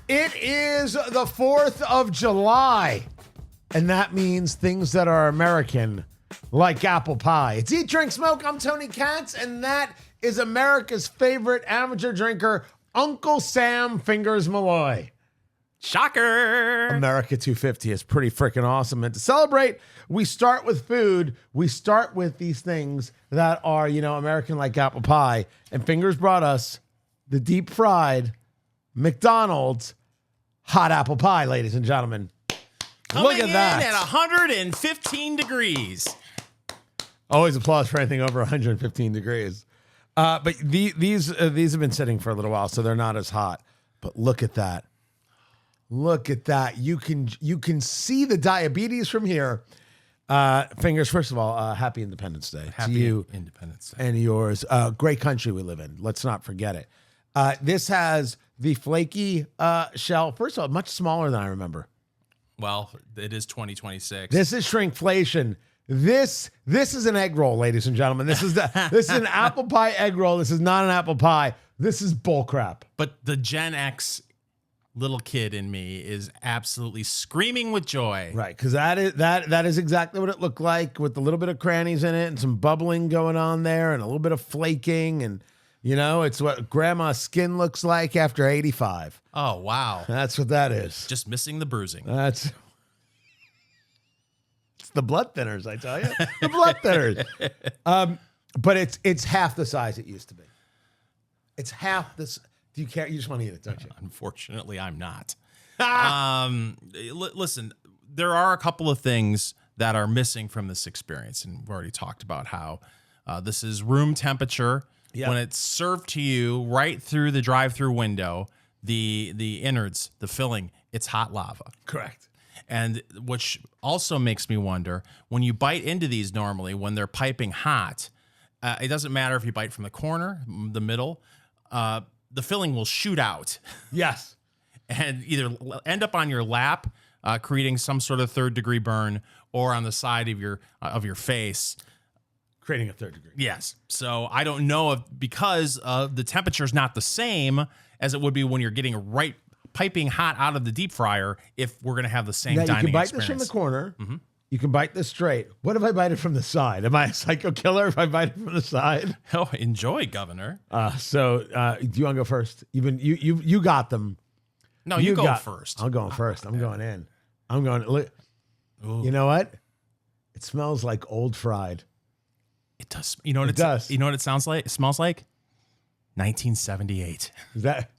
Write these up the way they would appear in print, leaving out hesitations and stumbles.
It is the 4th of July, and that means things that are American, like apple pie. It's Eat, Drink, Smoke. I'm Tony Katz, and that is America's favorite amateur drinker, Uncle Sam Fingers Malloy. Shocker. America 250 is pretty freaking awesome. And to celebrate, we start with food. We start with these things that are, American like apple pie. And Fingers brought us the deep fried McDonald's hot apple pie, ladies and gentlemen. Coming Look at that. At 115 degrees. Always applause for anything over 115 degrees. But these have been sitting for a little while, so they're not as hot. But look at that. Look at that. You can see the diabetes from here. Fingers, first of all, happy Independence Day. Happy to you Independence Day. And yours. Great country we live in. Let's not forget it. This has the flaky shell. First of all, much smaller than I remember. Well, it is 2026. This is shrinkflation. This is an egg roll, ladies and gentlemen. This is an apple pie egg roll. This is not an apple pie. This is bull crap. But the Gen X little kid in me is absolutely screaming with joy. Right, because that is exactly what it looked like, with a little bit of crannies in it and some bubbling going on there and a little bit of flaking, and it's what grandma's skin looks like after 85. Oh, wow. That's what that is. Just missing the bruising. It's the blood thinners, I tell you. The blood thinners. But it's half the size it used to be. It's half this. Do you care? You just want to eat it, don't you? Unfortunately, I'm not. Listen, there are a couple of things that are missing from this experience, and we've already talked about how this is room temperature. Yep. When it's served to you right through the drive-through window, the innards, the filling, it's hot lava. Correct. And which also makes me wonder, when you bite into these normally, when they're piping hot, it doesn't matter if you bite from the corner, the middle, the filling will shoot out. Yes. And either end up on your lap, creating some sort of third-degree burn, or on the side of your face, creating a third degree. Yes. So I don't know if, because the temperature is not the same as it would be when you're getting right piping hot out of the deep fryer, if we're going to have the same dining experience. You can bite this from the corner. Mm-hmm. You can bite this straight. What if I bite it from the side? Am I a psycho killer if I bite it from the side? Oh, enjoy, Governor. So do you want to go first? You got them. No, you go first. I'm going first. I'm going in. I'm going. Look. You know what? It smells like old fried. It does. You know what it does. You know what it sounds like? It smells like 1978. Is that?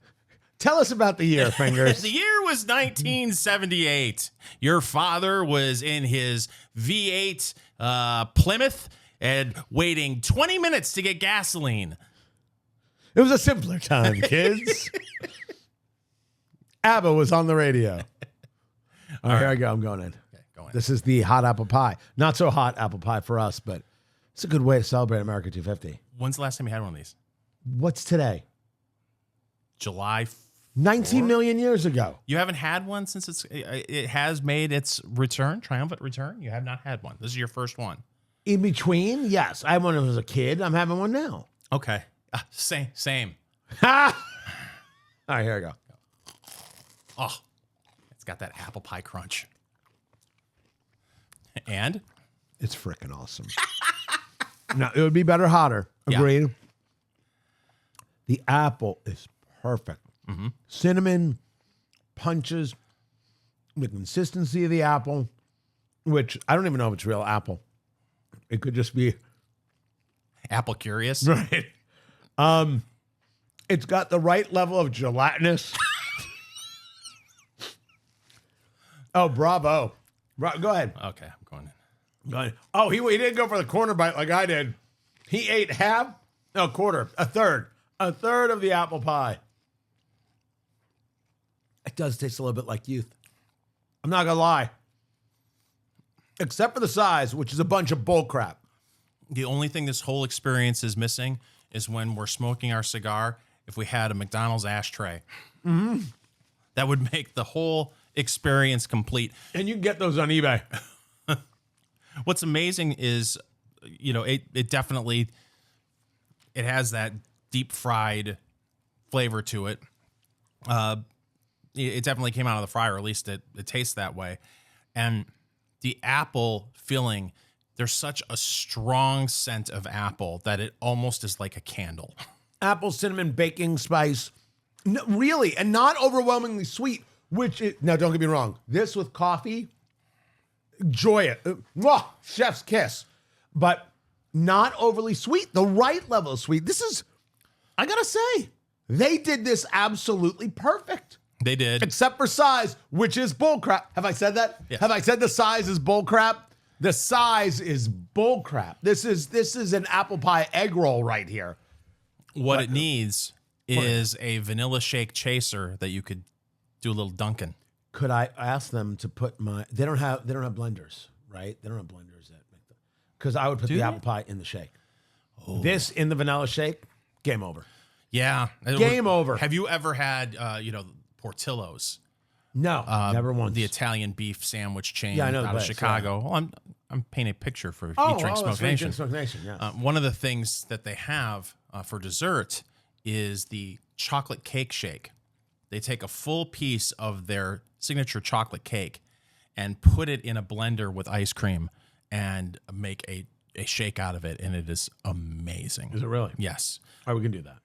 Tell us about the year, Fingers. The year was 1978. Your father was in his V8 Plymouth and waiting 20 minutes to get gasoline. It was a simpler time, kids. ABBA was on the radio. All right, here I go. I'm going in. Okay, go in. This is the hot apple pie. Not so hot apple pie for us, but it's a good way to celebrate America 250. When's the last time you had one of these? What's today? July 19 million years ago. You haven't had one since it has made its return, triumphant return? You have not had one. This is your first one. In between, yes. I had one when I was a kid. I'm having one now. Okay. Same. All right, here I go. Oh, it's got that apple pie crunch. And? It's freaking awesome. Now, it would be better hotter. Agreed. Yeah. The apple is perfect. Mm-hmm. Cinnamon punches the consistency of the apple, which I don't even know if it's real apple. It could just be apple curious. Right. It's got the right level of gelatinous. Oh, bravo. Go ahead. Okay, I'm going in. Go ahead. Oh, he didn't go for the corner bite like I did. He ate a third of the apple pie. It does taste a little bit like youth. I'm not going to lie. Except for the size, which is a bunch of bull crap. The only thing this whole experience is missing is when we're smoking our cigar, if we had a McDonald's ashtray. Mm-hmm. That would make the whole experience complete. And you can get those on eBay. What's amazing is, it definitely, it has that deep fried flavor to it. It definitely came out of the fryer, or at least it tastes that way. And the apple filling, there's such a strong scent of apple that it almost is like a candle. Apple, cinnamon, baking spice. No, really, and not overwhelmingly sweet, now don't get me wrong. This with coffee, enjoy it. Chef's kiss. But not overly sweet, the right level of sweet. This is, I gotta say, they did this absolutely perfect. They did. Except for size, which is bullcrap. Have I said that? Yes. Have I said the size is bullcrap? The size is bullcrap. This is an apple pie egg roll right here. What it needs is a vanilla shake chaser that you could do a little dunking. Could I ask them to put they don't have blenders, right? They don't have blenders at McDonald's. Because I would put the apple pie in the shake. Oh. This in the vanilla shake, game over. Yeah. Game over. Have you ever had Portillo's? No, never once. The Italian beef sandwich chain I know out of Chicago. Yeah. Well, I'm painting a picture for Eat, Drink, Smoke Nation. Smoke Nation, yeah. One of the things that they have for dessert is the chocolate cake shake. They take a full piece of their signature chocolate cake and put it in a blender with ice cream and make a shake out of it, and it is amazing. Is it really? Yes. All right, we can do that.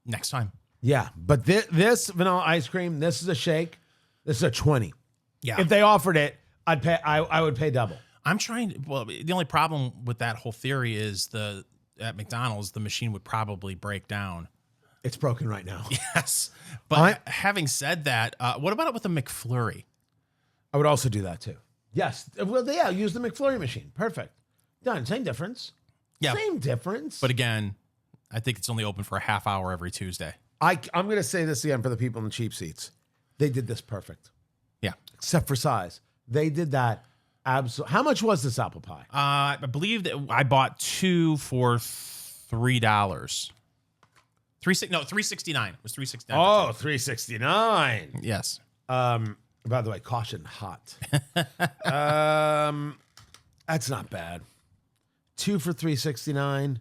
Next time. Yeah, but this vanilla ice cream, this is a shake. This is a 20. Yeah. If they offered it, I'd pay. I would pay double. I'm trying. Well, the only problem with that whole theory is at McDonald's, the machine would probably break down. It's broken right now. Yes. But having said that, what about it with the McFlurry? I would also do that too. Yes. Well, yeah, use the McFlurry machine. Perfect. Done. Same difference. Yeah. Same difference. But again, I think it's only open for a half hour every Tuesday. I'm going to say this again for the people in the cheap seats. They did this perfect. Yeah. Except for size. They did that absolutely. How much was this apple pie? I believe that I bought 2 for $3. $3.69. It was $3.69. Oh, $3.69. Yes. By the way, caution, hot. That's not bad. 2 for $3.69.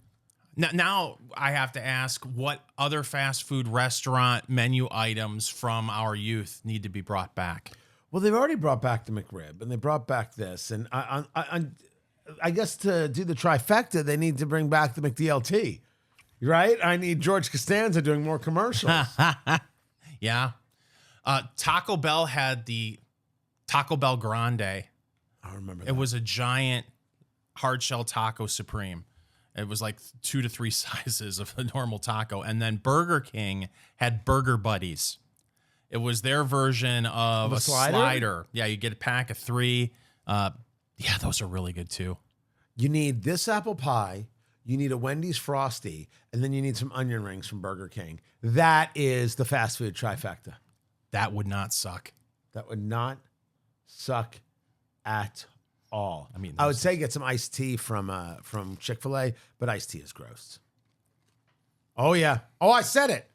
Now I have to ask, what other fast food restaurant menu items from our youth need to be brought back? Well, they've already brought back the McRib, and they brought back this, and I guess to do the trifecta, they need to bring back the McDLT, right? I need George Costanza doing more commercials. Yeah. Taco Bell had the Taco Bell Grande. I remember that. It was a giant hard shell taco supreme. It was like 2 to 3 sizes of a normal taco. And then Burger King had Burger Buddies. It was their version of a slider. Yeah, you get a pack of 3. Yeah, those are really good too. You need this apple pie, you need a Wendy's Frosty, and then you need some onion rings from Burger King. That is the fast food trifecta. That would not suck. That would not suck at all. I mean, I would say get some iced tea from Chick-fil-A, but iced tea is gross. Oh, yeah. Oh, I said it.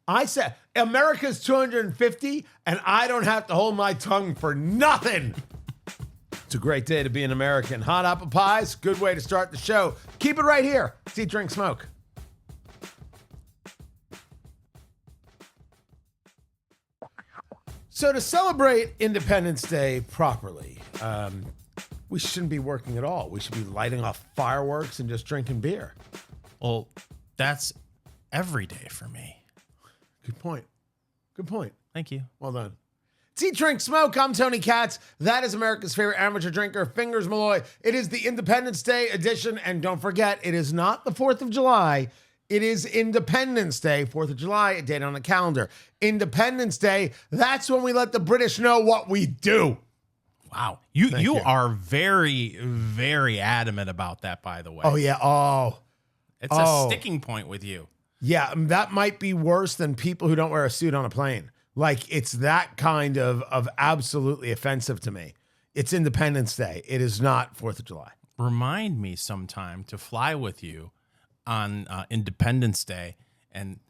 I said America's 250, and I don't have to hold my tongue for nothing. It's a great day to be an American. Hot apple pies, good way to start the show. Keep it right here. It's Eat, Drink, Smoke. So to celebrate Independence Day properly, we shouldn't be working at all. We should be lighting off fireworks and just drinking beer. Well, that's every day for me. Good point. Good point. Thank you. Well done. It's Eat, Drink, Smoke. I'm Tony Katz. That is America's favorite amateur drinker, Fingers Malloy. It is the Independence Day edition. And don't forget, it is not the 4th of July. It is Independence Day, 4th of July, a date on the calendar. Independence Day, that's when we let the British know what we do. Wow. You are very, very adamant about that, by the way. Oh, yeah. Oh. It's a sticking point with you. Yeah, that might be worse than people who don't wear a suit on a plane. Like, it's that kind of absolutely offensive to me. It's Independence Day. It is not 4th of July. Remind me sometime to fly with you on Independence Day and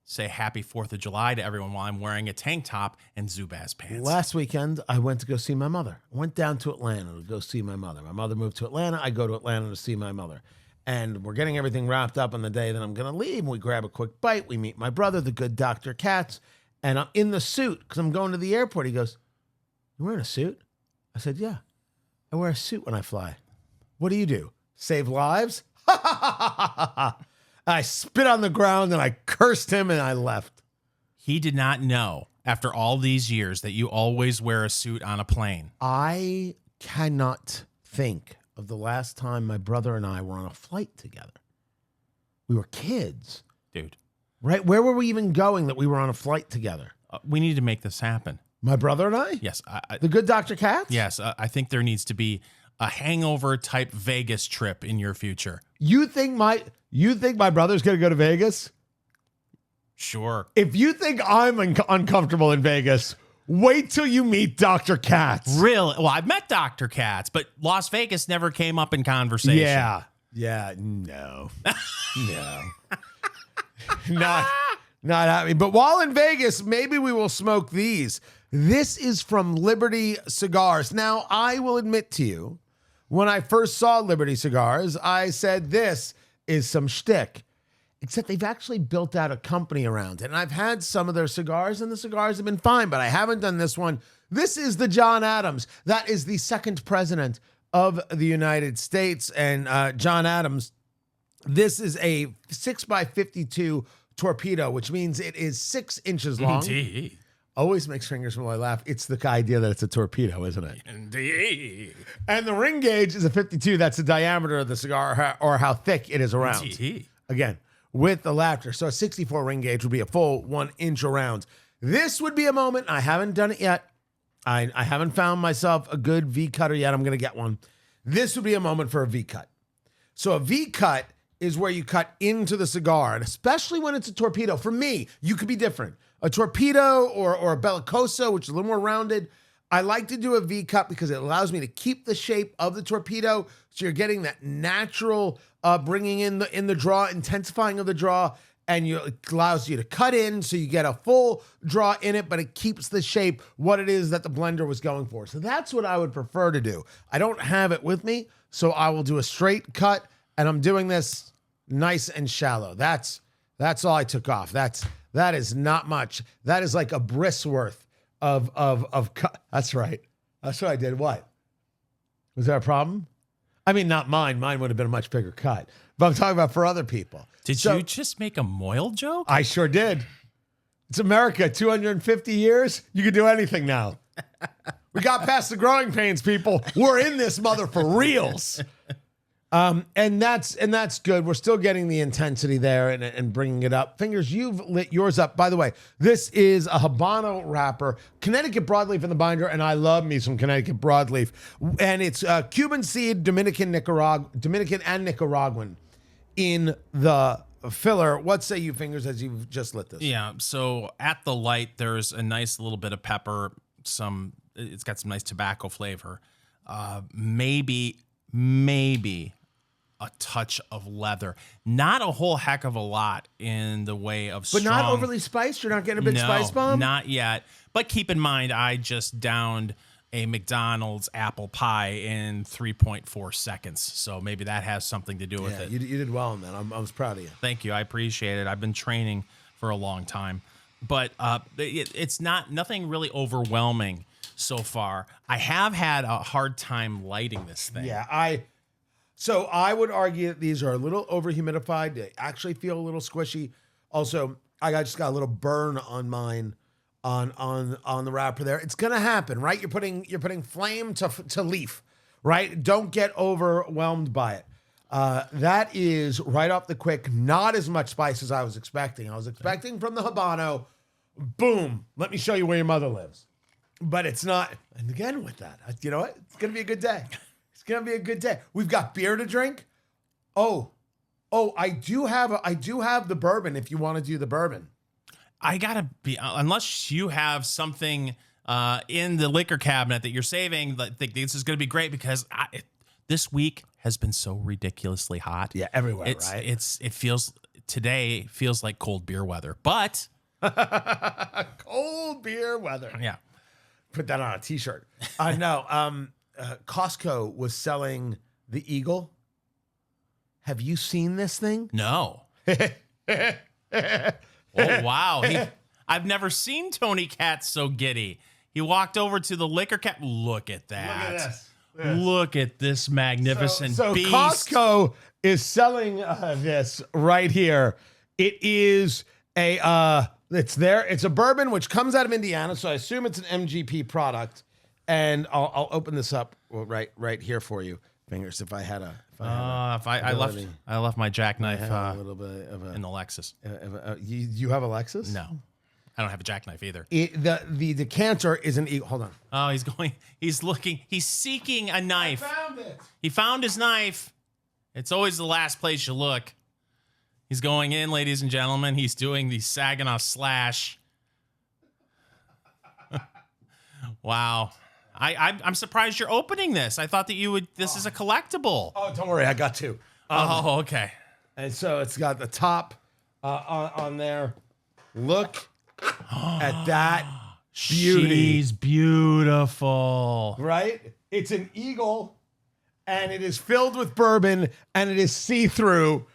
say happy 4th of July to everyone while I'm wearing a tank top and Zubaz pants. Last weekend, I went to go see my mother. I went down to Atlanta to go see my mother. My mother moved to Atlanta. I go to Atlanta to see my mother. And we're getting everything wrapped up on the day that I'm going to leave. We grab a quick bite. We meet my brother, the good Dr. Katz. And I'm in the suit because I'm going to the airport. He goes, "You wearing a suit?" I said, "Yeah, I wear a suit when I fly." "What do? Save lives?" I spit on the ground and I cursed him and I left. He did not know after all these years that you always wear a suit on a plane. I cannot think of the last time my brother and I were on a flight together. We were kids. Dude. Right? Where were we even going that we were on a flight together? We need to make this happen. My brother and I? Yes. The good Dr. Katz? Yes. I think there needs to be a hangover type Vegas trip in your future. You think my brother's going to go to Vegas? Sure. If you think I'm uncomfortable in Vegas, wait till you meet Dr. Katz. Really? Well, I've met Dr. Katz, but Las Vegas never came up in conversation. Yeah. Yeah. No. No. Not happening. But while in Vegas, maybe we will smoke these. This is from Liberty Cigars. Now, I will admit to you, when I first saw Liberty Cigars, I said this is some shtick. Except they've actually built out a company around it. And I've had some of their cigars, and the cigars have been fine, but I haven't done this one. This is the John Adams. That is the second president of the United States. And John Adams, this is a 6x52 torpedo, which means it is 6 inches long. Indeed. Always makes Fingers Malloy laugh. It's the idea that it's a torpedo, isn't it? Indeed. And the ring gauge is a 52. That's the diameter of the cigar or how thick it is around. Indeed. Again, with the laughter. So a 64 ring gauge would be a full 1 inch around. This would be a moment. I haven't done it yet. I haven't found myself a good V cutter yet. I'm going to get one. This would be a moment for a V cut. So a V cut is where you cut into the cigar, and especially when it's a torpedo. For me, you could be different. A torpedo or a bellicoso, which is a little more rounded. I like to do a V cut because it allows me to keep the shape of the torpedo. So you're getting that natural bringing in the draw, intensifying of the draw, and it allows you to cut in so you get a full draw in it, but it keeps the shape, what it is that the blender was going for. So that's what I would prefer to do. I don't have it with me, so I will do a straight cut, and I'm doing this nice and shallow. That's all I took off. That is not much. That is like a bris worth of cut. That's right. That's what I did. What? Was there a problem? I mean, not mine. Mine would have been a much bigger cut. But I'm talking about for other people. Did you just make a Moyle joke? I sure did. It's America, 250 years. You can do anything now. We got past the growing pains, people. We're in this mother for reals. And that's good. We're still getting the intensity there and bringing it up. Fingers, you've lit yours up. By the way, this is a Habano wrapper, Connecticut Broadleaf in the binder, and I love me some Connecticut Broadleaf. And it's Cuban seed, Dominican and Nicaraguan in the filler. What say you, Fingers, as you've just lit this? Yeah. So at the light, there's a nice little bit of pepper. It's got some nice tobacco flavor. Maybe a touch of leather. Not a whole heck of a lot in the way of strong. But not overly spiced? You're not getting a big spice bomb? Not yet. But keep in mind, I just downed a McDonald's apple pie in 3.4 seconds. So maybe that has something to do with it. You did well on that. I was proud of you. Thank you. I appreciate it. I've been training for a long time. But it's nothing really overwhelming so far. I have had a hard time lighting this thing. Yeah, So I would argue that these are a little over humidified. They actually feel a little squishy. Also, I just got a little burn on mine on the wrapper there. It's gonna happen, right? You're putting flame to leaf, right? Don't get overwhelmed by it. That is right off the quick. Not as much spice as I was expecting. I was expecting from the Habano, boom. Let me show you where your mother lives. But it's not. And again with that, you know what? It's gonna be a good day. It's gonna be a good day. We've got beer to drink. Oh, I do have the bourbon. If you want to do the bourbon, I gotta be unless you have something in the liquor cabinet that you're saving. Think this is gonna be great because this week has been so ridiculously hot. Yeah, everywhere. Today feels like cold beer weather, but cold beer weather. Yeah. Put that on a t-shirt. No. Costco was selling the Eagle. Have you seen this thing? No. Oh, wow. I've never seen Tony Katz so giddy. He walked over to the liquor cap. Look at that. Look at this. Look at this magnificent so beast. Costco is selling this right here. It is it's there. It's a bourbon which comes out of Indiana, so I assume it's an MGP product. And I'll open this up right here for you, Fingers. If I left my jackknife a little bit of in the Lexus. You have a Lexus? No, I don't have a jackknife either. The decanter is an eagle. Hold on. Oh, he's looking. He's seeking a knife. I found it. He found his knife. It's always the last place you look. He's going in, ladies and gentlemen. He's doing the Saginaw slash. Wow. I'm surprised you're opening this. I thought that you would. This is a collectible. Oh, don't worry. I got two. Okay. And so it's got the top on there. Look at that beauty. She's beautiful. Right? It's an eagle, and it is filled with bourbon, and it is see-through.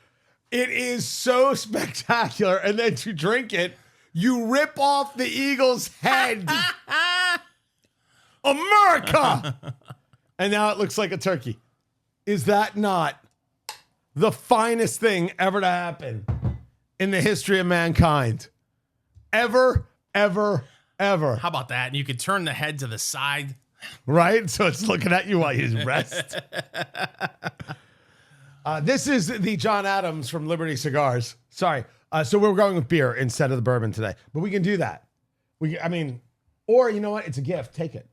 It is so spectacular. And then to drink it, you rip off the eagle's head. America! And now it looks like a turkey. Is that not the finest thing ever to happen in the history of mankind? Ever, ever, ever. How about that? And you could turn the head to the side. Right? So it's looking at you while you rest. This is the John Adams from Liberty Cigars. Sorry. So we're going with beer instead of the bourbon today. But we can do that. Or you know what? It's a gift. Take it.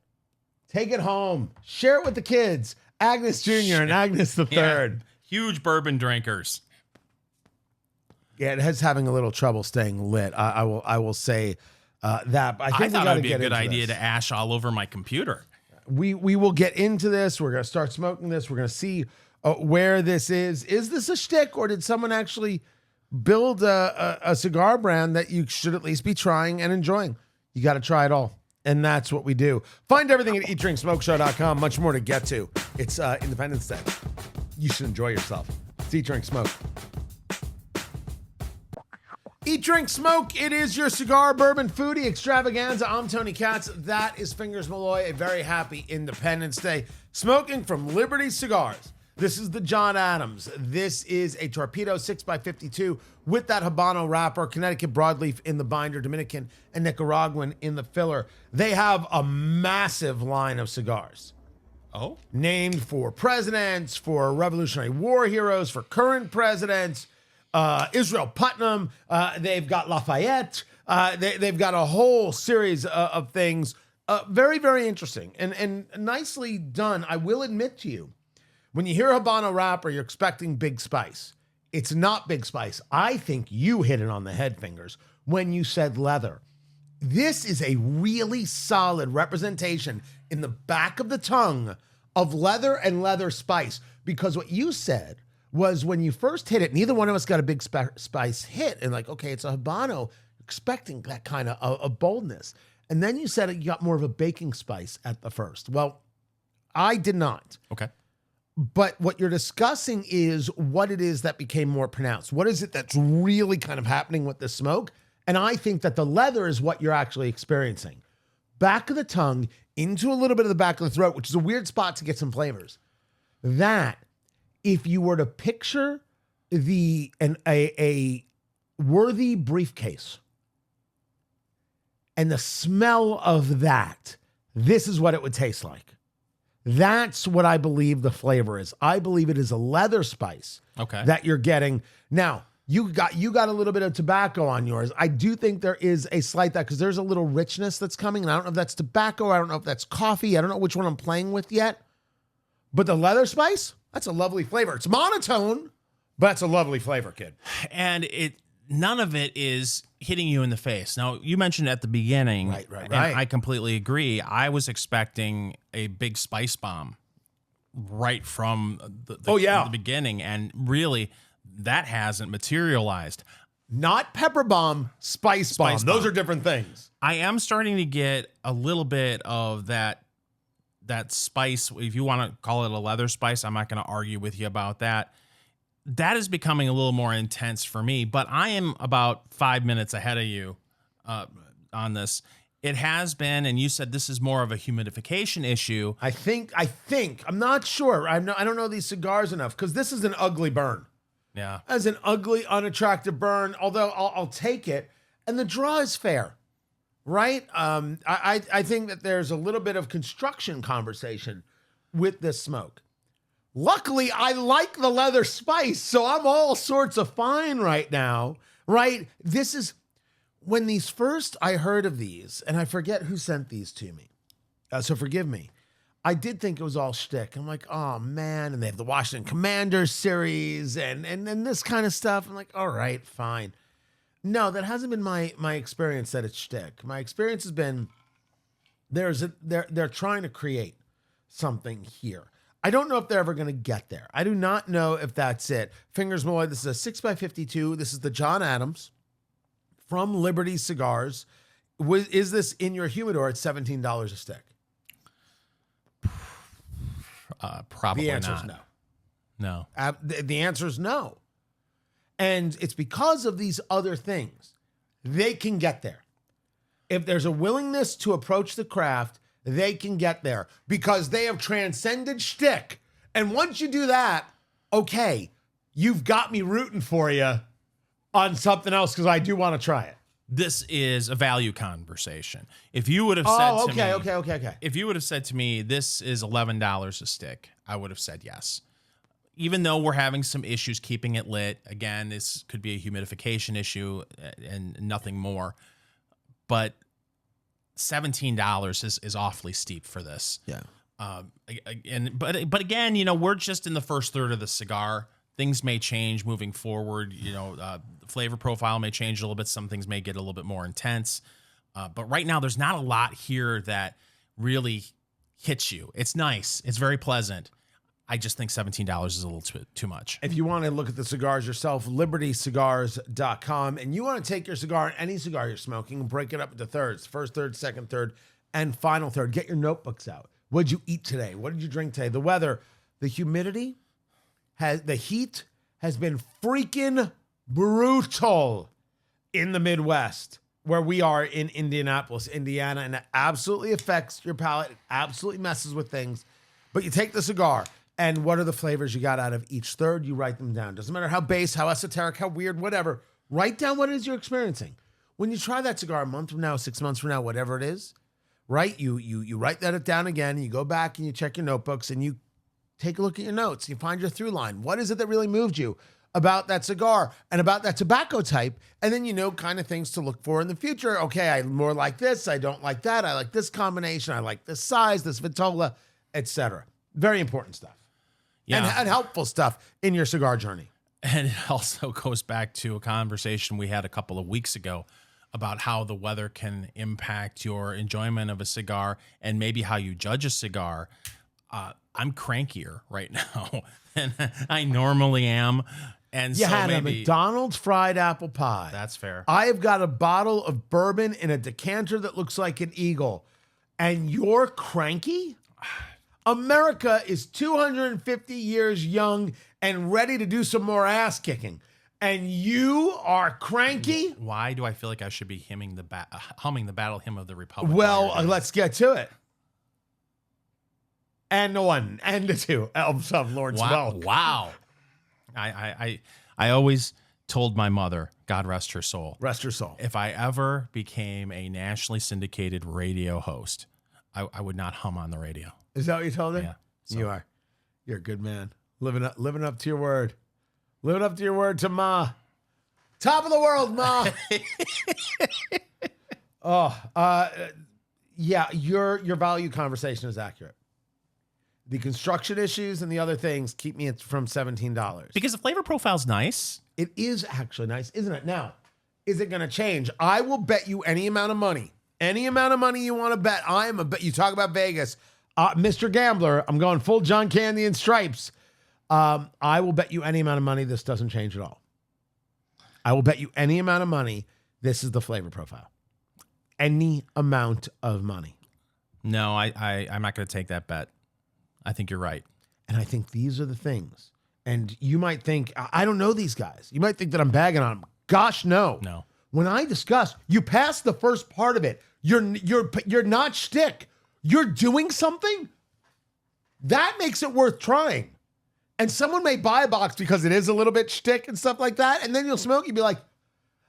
Take it home. Share it with the kids. Agnes Jr. and Agnes the Third. Huge bourbon drinkers. Yeah, it has having a little trouble staying lit. I will say that. I think thought it would be a good idea to ash all over my computer. We will get into this. We're going to start smoking this. We're going to see where this is. Is this a shtick, or did someone actually build a cigar brand that you should at least be trying and enjoying? You got to try it all. And that's what we do. Find everything at eatdrinksmokeshow.com. Much more to get to. It's Independence Day. You should enjoy yourself. It's Eat, Drink, Smoke. Eat, Drink, Smoke. It is your cigar, bourbon, foodie extravaganza. I'm Tony Katz. That is Fingers Malloy. A very happy Independence Day. Smoking from Liberty Cigars. This is the John Adams. This is a Torpedo 6x52 with that Habano wrapper, Connecticut Broadleaf in the binder, Dominican and Nicaraguan in the filler. They have a massive line of cigars. Oh? Named for presidents, for Revolutionary War heroes, for current presidents. Israel Putnam. They've got Lafayette. They've got a whole series of things. Very, very interesting and nicely done. I will admit to you, when you hear Habano wrapper, you're expecting big spice. It's not big spice. I think you hit it on the head, Fingers, when you said leather. This is a really solid representation in the back of the tongue of leather and leather spice, because what you said was when you first hit it, neither one of us got a big spice hit. And like, okay, it's a Habano, expecting that kind of boldness. And then you said you got more of a baking spice at the first. Well, I did not. Okay. But what you're discussing is what it is that became more pronounced. What is it that's really kind of happening with the smoke? And I think that the leather is what you're actually experiencing. Back of the tongue into a little bit of the back of the throat, which is a weird spot to get some flavors. That, if you were to picture a worthy briefcase and the smell of that, this is what it would taste like. That's what I believe the flavor is. I believe it is a leather spice that you're getting. Now, you got a little bit of tobacco on yours. I do think there is a slight because there's a little richness that's coming. And I don't know if that's tobacco. I don't know if that's coffee. I don't know which one I'm playing with yet. But the leather spice, that's a lovely flavor. It's monotone, but it's a lovely flavor, kid. And none of it is hitting you in the face. Now, you mentioned at the beginning, right. And I completely agree. I was expecting a big spice bomb right from the beginning, and really, that hasn't materialized. Not pepper bomb, spice bomb. Those are different things. I am starting to get a little bit of that spice. If you want to call it a leather spice, I'm not going to argue with you about that. That is becoming a little more intense for me, but I am about 5 minutes ahead of you on this. It has been, and you said this is more of a humidification issue. I think. I'm not sure. I don't know these cigars enough because this is an ugly burn. Yeah. As an ugly, unattractive burn, although I'll take it. And the draw is fair, right? I think that there's a little bit of construction conversation with this smoke. Luckily, I like the leather spice, so I'm all sorts of fine right now, right? This is... When I heard of these, and I forget who sent these to me, so forgive me. I did think it was all shtick. I'm like, oh man, and they have the Washington Commanders series and this kind of stuff. I'm like, all right, fine. No, that hasn't been my experience that it's shtick. My experience has been they're trying to create something here. I don't know if they're ever going to get there. I do not know if that's it. Fingers Malloy, this is a 6x52. This is the John Adams from Liberty Cigars. Is this in your humidor at $17 a stick? Probably the answer not. Is no. No. The answer is no. And it's because of these other things. They can get there. If there's a willingness to approach the craft, they can get there because they have transcended shtick. And once you do that, okay, you've got me rooting for you on something else because I do want to try it. This is a value conversation. If you would have said to me, okay. If you would have said to me, this is $11 a stick, I would have said yes. Even though we're having some issues keeping it lit, again, this could be a humidification issue and nothing more. But $17 is awfully steep for this. Yeah. But again, we're just in the first third of the cigar. Things may change moving forward. The flavor profile may change a little bit. Some things may get a little bit more intense. But right now, there's not a lot here that really hits you. It's nice. It's very pleasant. I just think $17 is a little too much. If you want to look at the cigars yourself, libertycigars.com, and you want to take your cigar, any cigar you're smoking, and break it up into thirds, first third, second third, and final third. Get your notebooks out. What did you eat today? What did you drink today? The weather, the humidity, the heat has been freaking brutal in the Midwest, where we are in Indianapolis, Indiana, and it absolutely affects your palate. It absolutely messes with things. But you take the cigar, and what are the flavors you got out of each third? You write them down. Doesn't matter how base, how esoteric, how weird, whatever. Write down what it is you're experiencing. When you try that cigar a month from now, 6 months from now, whatever it is, right? You write that down again, and you go back and you check your notebooks, and you take a look at your notes. You find your through line. What is it that really moved you about that cigar and about that tobacco type? And then you know kind of things to look for in the future. Okay, I more like this. I don't like that. I like this combination. I like this size, this vitola, etc. Very important stuff. Yeah. And helpful stuff in your cigar journey. And it also goes back to a conversation we had a couple of weeks ago about how the weather can impact your enjoyment of a cigar and maybe how you judge a cigar. I'm crankier right now than I normally am. And you so had maybe a McDonald's fried apple pie. That's fair. I have got a bottle of bourbon in a decanter that looks like an eagle. And you're cranky? America is 250 years young and ready to do some more ass kicking. And you are cranky? Why do I feel like I should be humming the battle hymn of the Republic? Well, let's get to it. And the one, and the two, elves of Lawrence Welk. Wow. I always told my mother, God rest her soul. Rest her soul. If I ever became a nationally syndicated radio host, I would not hum on the radio. Is that what you told her? Yeah. So. You are. You're a good man. Living up to your word. Living up to your word to Ma. Top of the world, Ma. Yeah, your value conversation is accurate. The construction issues and the other things keep me from $17. Because the flavor profile's nice. It is actually nice, isn't it? Now, is it going to change? I will bet you any amount of money. Any amount of money you want to bet. You talk about Vegas. Mr. Gambler, I'm going full John Candy and Stripes. I will bet you any amount of money this doesn't change at all. I will bet you any amount of money this is the flavor profile. Any amount of money. No, I'm not going to take that bet. I think you're right. And I think these are the things. And you might think, I don't know these guys. You might think that I'm bagging on them. Gosh, no. No. When I discuss, you pass the first part of it. You're not shtick. You're doing something. That makes it worth trying. And someone may buy a box because it is a little bit shtick and stuff like that. And then you'll smoke, you'll be like,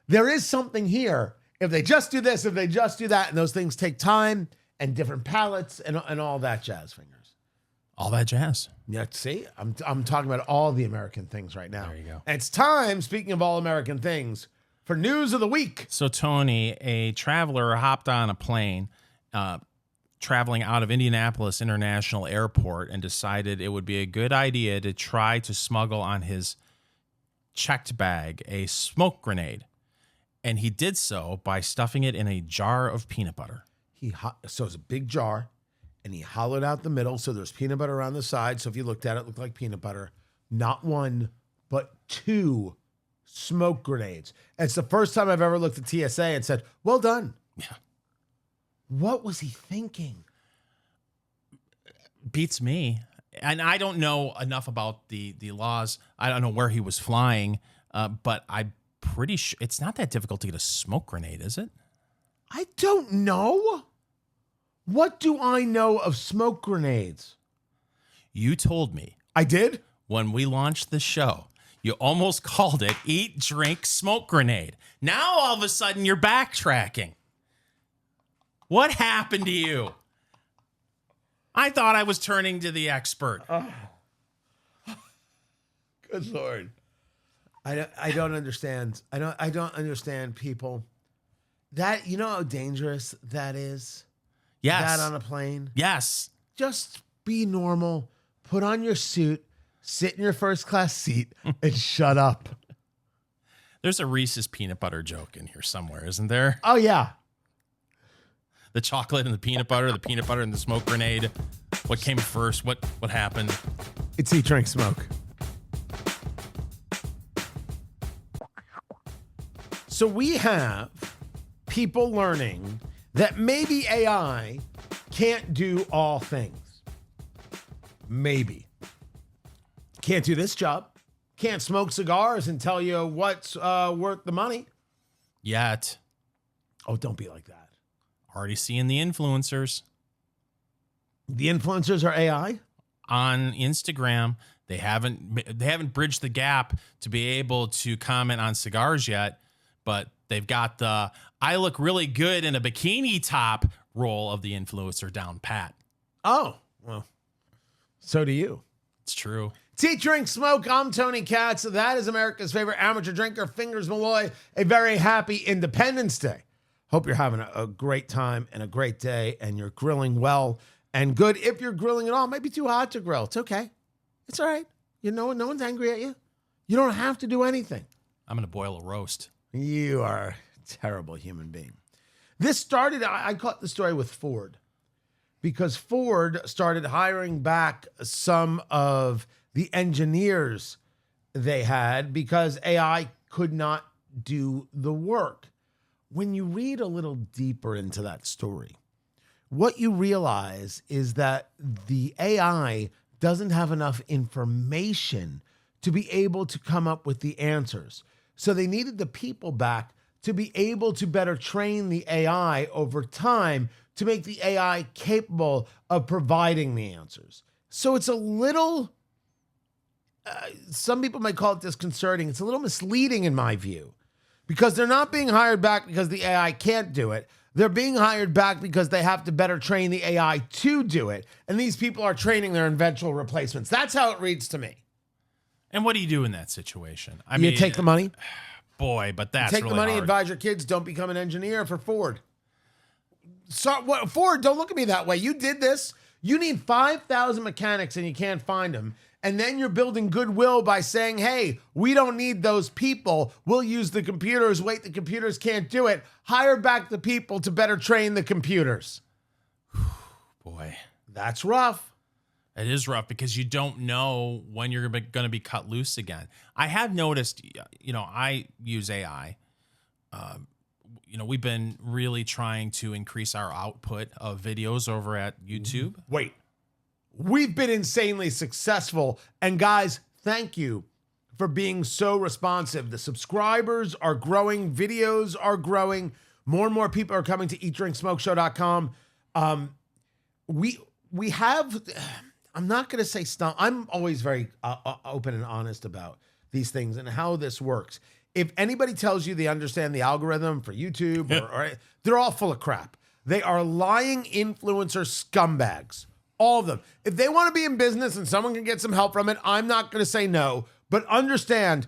there is something here. If they just do this, if they just do that, and those things take time and different palates and all that jazz, Fingers. All that jazz. Yeah, see, I'm talking about all the American things right now. There you go. And it's time, speaking of all American things, for news of the week. So, Tony, a traveler hopped on a plane traveling out of Indianapolis International Airport and decided it would be a good idea to try to smuggle on his checked bag a smoke grenade. And he did so by stuffing it in a jar of peanut butter. So it's a big jar, and he hollowed out the middle, so there's peanut butter around the side. So if you looked at it, it looked like peanut butter. Not one, but 2 smoke grenades. And it's the first time I've ever looked at TSA and said, well done. Yeah. What was he thinking? Beats me. And I don't know enough about the laws. I don't know where he was flying, but I'm pretty sure it's not that difficult to get a smoke grenade, is it? I don't know. What do I know of smoke grenades? You told me. I did? When we launched the show, you almost called it Eat, Drink, Smoke Grenade. Now all of a sudden you're backtracking. What happened to you? I thought I was turning to the expert. Good Lord. I don't understand. I don't understand people. That, you know how dangerous that is? Yes. That on a plane? Yes. Just be normal. Put on your suit, sit in your first class seat, and shut up. There's a Reese's peanut butter joke in here somewhere, isn't there? Oh, yeah. The chocolate and the peanut butter and the smoke grenade. What came first? What happened? It's Eat, Drink, Smoke. So we have people learning that maybe AI can't do all things. Maybe. Can't do this job. Can't smoke cigars and tell you what's worth the money. Yet. Oh, don't be like that. Already seeing the influencers. The influencers are AI? On Instagram, they haven't bridged the gap to be able to comment on cigars yet, but they've got the I look really good in a bikini top role of the influencer down pat. Oh, well, so do you. It's true. Eat, Drink, Smoke. I'm Tony Katz. That is America's favorite amateur drinker, Fingers Malloy. A very happy Independence Day. Hope you're having a great time and a great day, and you're grilling well and good. If you're grilling at all, it might be too hot to grill. It's okay. It's all right. You know, no one's angry at you. You don't have to do anything. I'm going to boil a roast. You are a terrible human being. This started, I caught the story with Ford, because Ford started hiring back some of the engineers they had because AI could not do the work. When you read a little deeper into that story, what you realize is that the AI doesn't have enough information to be able to come up with the answers. So they needed the people back to be able to better train the AI over time to make the AI capable of providing the answers. So it's a little, some people might call it disconcerting. It's a little misleading in my view, because they're not being hired back because the AI can't do it. They're being hired back because they have to better train the AI to do it. And these people are training their eventual replacements. That's how it reads to me. And what do you do in that situation? I You take the money? Boy, but that's Take really the money, hard. advise your kids, don't become an engineer for Ford. So, Ford, don't look at me that way. You did this. You need 5,000 mechanics and you can't find them. And then you're building goodwill by saying, hey, we don't need those people. We'll use the computers. Wait, the computers can't do it. Hire back the people to better train the computers. Boy. That's rough. It is rough because you don't know when you're going to be cut loose again. I have noticed, I use AI. We've been really trying to increase our output of videos over at YouTube. Wait, we've been insanely successful. And guys, thank you for being so responsive. The subscribers are growing, videos are growing. More and more people are coming to eatdrinksmokeshow.com. We have, I'm not going to say stuff. I'm always very open and honest about these things and how this works. If anybody tells you they understand the algorithm for YouTube, or they're all full of crap. They are lying influencer scumbags. All of them. If they want to be in business and someone can get some help from it, I'm not going to say no. But understand,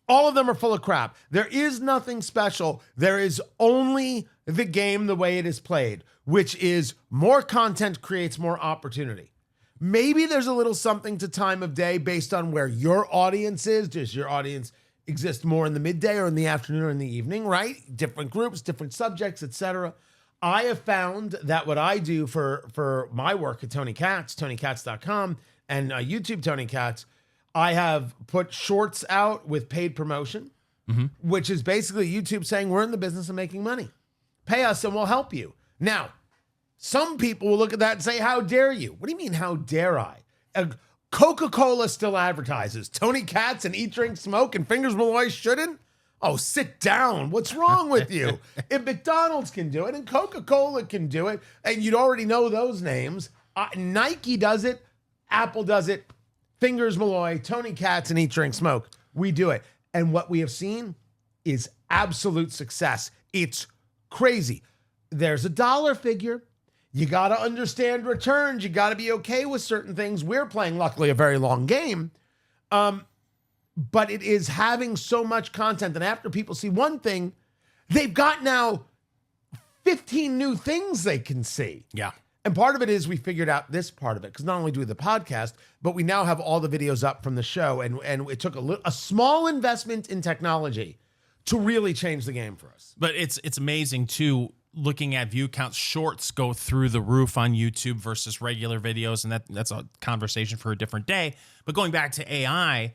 all of them are full of crap. There is nothing special. There is only the game the way it is played, which is more content creates more opportunity. Maybe there's a little something to time of day based on where your audience is. Does your audience exist more in the midday or in the afternoon or in the evening, right? Different groups, different subjects, etc. I have found that what I do for my work at Tony Katz, TonyKatz.com, and YouTube Tony Katz, I have put shorts out with paid promotion, which is basically YouTube saying we're in the business of making money. Pay us and we'll help you. Now, some people will look at that and say, how dare you? What do you mean, how dare I? Coca-Cola still advertises. Tony Katz and Eat, Drink, Smoke and Fingers Malloy shouldn't? Oh, sit down. What's wrong with you? If McDonald's can do it and Coca-Cola can do it, and you'd already know those names, Nike does it, Apple does it, Fingers Malloy, Tony Katz, and Eat, Drink, Smoke. We do it. And what we have seen is absolute success. It's crazy. There's a dollar figure. You got to understand returns. You got to be okay with certain things. We're playing, luckily, a very long game. But it is having so much content. And after people see one thing, they've got now 15 new things they can see. Yeah. And part of it is we figured out this part of it, because not only do we the podcast, but we now have all the videos up from the show. And it took a small investment in technology to really change the game for us. But it's amazing, too, looking at view counts. Shorts go through the roof on YouTube versus regular videos, and that's a conversation for a different day. But going back to AI,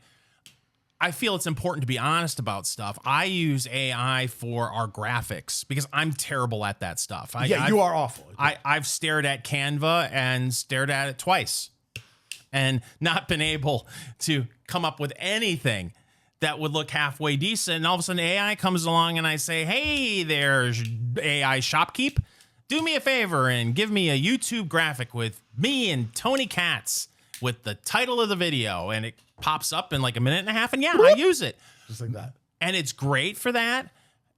I feel it's important to be honest about stuff. I use AI for our graphics because I'm terrible at that stuff. You are awful. I've stared at Canva and stared at it twice and not been able to come up with anything that would look halfway decent. And all of a sudden AI comes along and I say, hey there, AI Shopkeep, do me a favor and give me a YouTube graphic with me and Tony Katz with the title of the video. And it pops up in like a minute and a half, and I use it. Just like that. And it's great for that.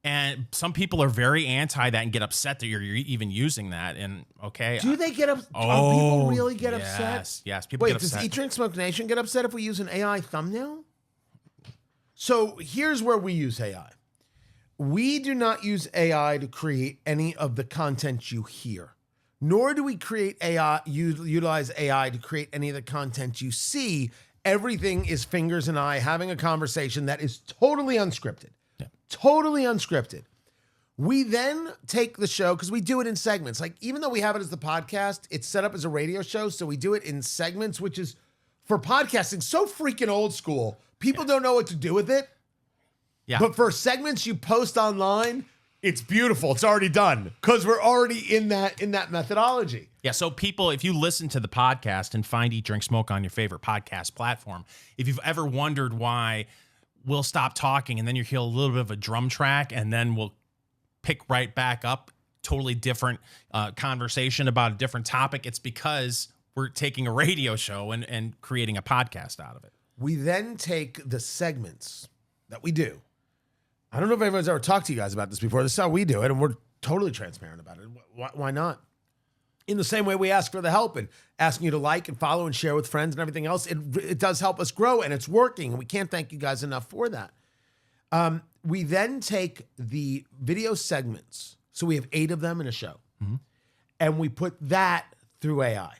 And some people are very anti that and get upset that you're even using that. And okay. Do they get upset? Do people really get upset? Yes, people get upset. Does Eat, Drink, Smoke Nation get upset if we use an AI thumbnail? So here's where we use AI. We do not use AI to create any of the content you hear, nor do we utilize AI to create any of the content you see. Everything is Fingers and I having a conversation that is totally unscripted. Yeah. Totally unscripted. We then take the show, because we do it in segments. Like, even though we have it as the podcast, it's set up as a radio show, so we do it in segments, which is, for podcasting, so freaking old school. People don't know what to do with it. Yeah. But for segments you post online, it's beautiful. It's already done, because we're already in that methodology. Yeah, so people, if you listen to the podcast and find Eat, Drink, Smoke on your favorite podcast platform, if you've ever wondered why we'll stop talking and then you hear a little bit of a drum track and then we'll pick right back up, totally different conversation about a different topic, it's because we're taking a radio show and creating a podcast out of it. We then take the segments that we do. I don't know if anyone's ever talked to you guys about this before. This is how we do it, and we're totally transparent about it. Why not? In the same way we ask for the help and asking you to like and follow and share with friends and everything else, it does help us grow, and it's working, and we can't thank you guys enough for that. We then take the video segments, so we have 8 of them in a show, and we put that through AI.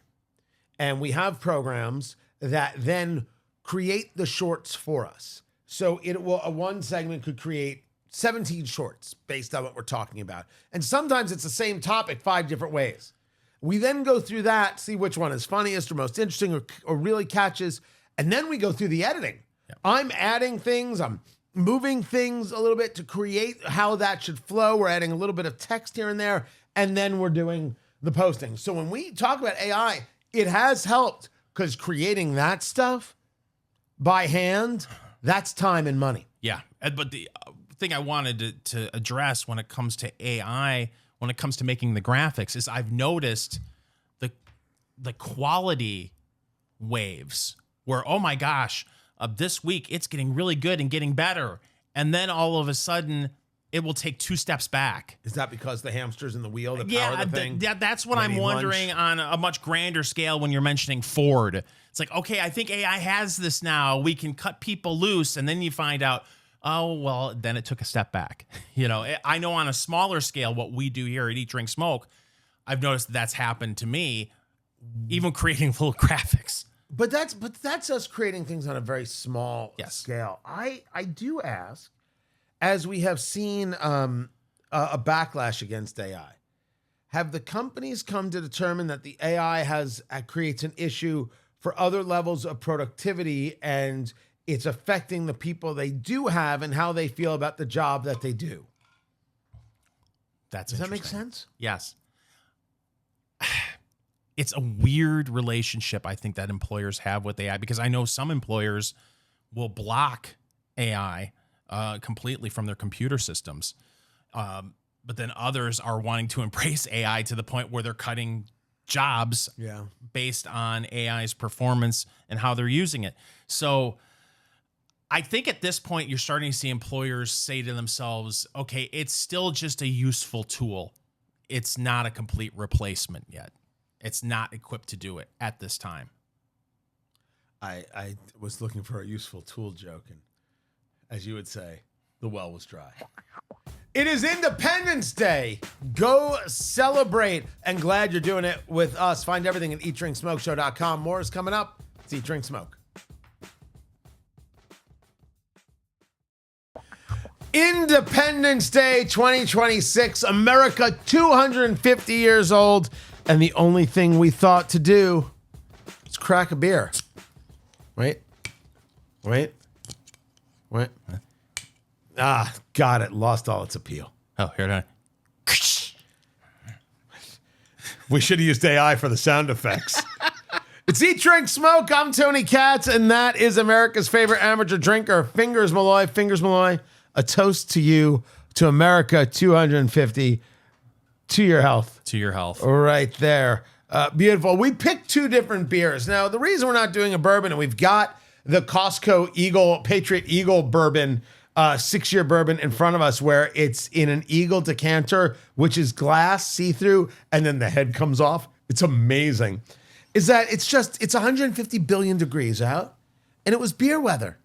And we have programs that then create the shorts for us. So one segment could create 17 shorts based on what we're talking about. And sometimes it's the same topic 5 different ways. We then go through that, see which one is funniest or most interesting or really catches. And then we go through the editing. Yeah. I'm adding things. I'm moving things a little bit to create how that should flow. We're adding a little bit of text here and there. And then we're doing the posting. So when we talk about AI, it has helped, because creating that stuff by hand That's time and money. Yeah. But the thing I wanted to address when it comes to AI, when it comes to making the graphics, is I've noticed the quality waves where, oh my gosh, this week it's getting really good and getting better. And then all of a sudden it will take 2 steps back. Is that because the hamster's in the wheel that power the thing? That's what I'm wondering on a much grander scale when you're mentioning Ford. It's like, okay, I think AI has this now. We can cut people loose. And then you find out, oh, well, then it took a step back. I know on a smaller scale what we do here at Eat, Drink, Smoke, I've noticed that's happened to me, even creating little graphics. But that's us creating things on a very small scale. I do ask, as we have seen a backlash against AI, have the companies come to determine that the AI creates an issue for other levels of productivity and it's affecting the people they do have and how they feel about the job that they do? Does that make sense? Yes. It's a weird relationship, I think, that employers have with AI, because I know some employers will block AI completely from their computer systems. But then others are wanting to embrace AI to the point where they're cutting jobs based on AI's performance and how they're using it. So I think at this point, you're starting to see employers say to themselves, okay, it's still just a useful tool. It's not a complete replacement yet. It's not equipped to do it at this time. I was looking for a useful tool joke, and as you would say, the well was dry. It is Independence Day. Go celebrate, and glad you're doing it with us. Find everything at eatdrinksmokeshow.com. More is coming up. It's Eat, Drink, Smoke. Independence Day 2026, America 250 years old, and the only thing we thought to do is crack a beer. Wait. Ah, got it. Lost all its appeal. Oh, here it is. We should have used AI for the sound effects. It's Eat, Drink, Smoke. I'm Tony Katz, and that is America's favorite amateur drinker, Fingers Malloy. Fingers Malloy, a toast to you, to America 250, to your health. To your health. Right there. Beautiful. We picked 2 different beers. Now, the reason we're not doing a bourbon, and we've got the Costco Patriot Eagle bourbon, 6-year bourbon in front of us, where it's in an Eagle decanter, which is glass, see-through, and then the head comes off. It's amazing. Is that it's 150 billion degrees out, and it was beer weather.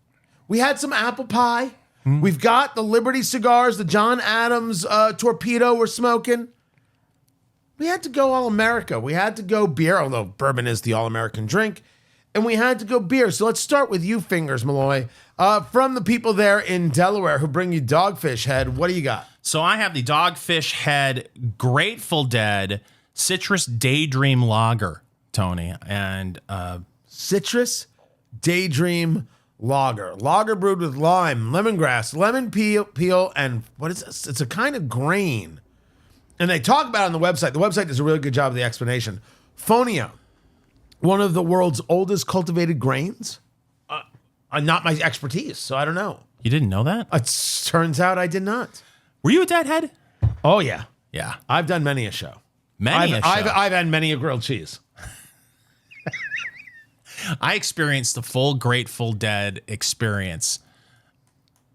We had some apple pie. We've got the Liberty Cigars, the John Adams torpedo we're smoking. We had to go all America. We had to go beer, although bourbon is the all-American drink. And we had to go beer. So let's start with you, Fingers Malloy. From the people there in Delaware who bring you Dogfish Head, what do you got? So I have the Dogfish Head Grateful Dead Citrus Daydream Lager, Tony. And Citrus Daydream Lager. Lager brewed with lime, lemongrass, lemon peel, and what is this? It's a kind of grain. And they talk about it on the website. The website does a really good job of the explanation. Fonio, one of the world's oldest cultivated grains. Not my expertise, so I don't know. You didn't know that? It turns out I did not. Were you a Deadhead? Oh, yeah. Yeah. I've done many a show. I've had many a grilled cheese. I experienced the full Grateful Dead experience.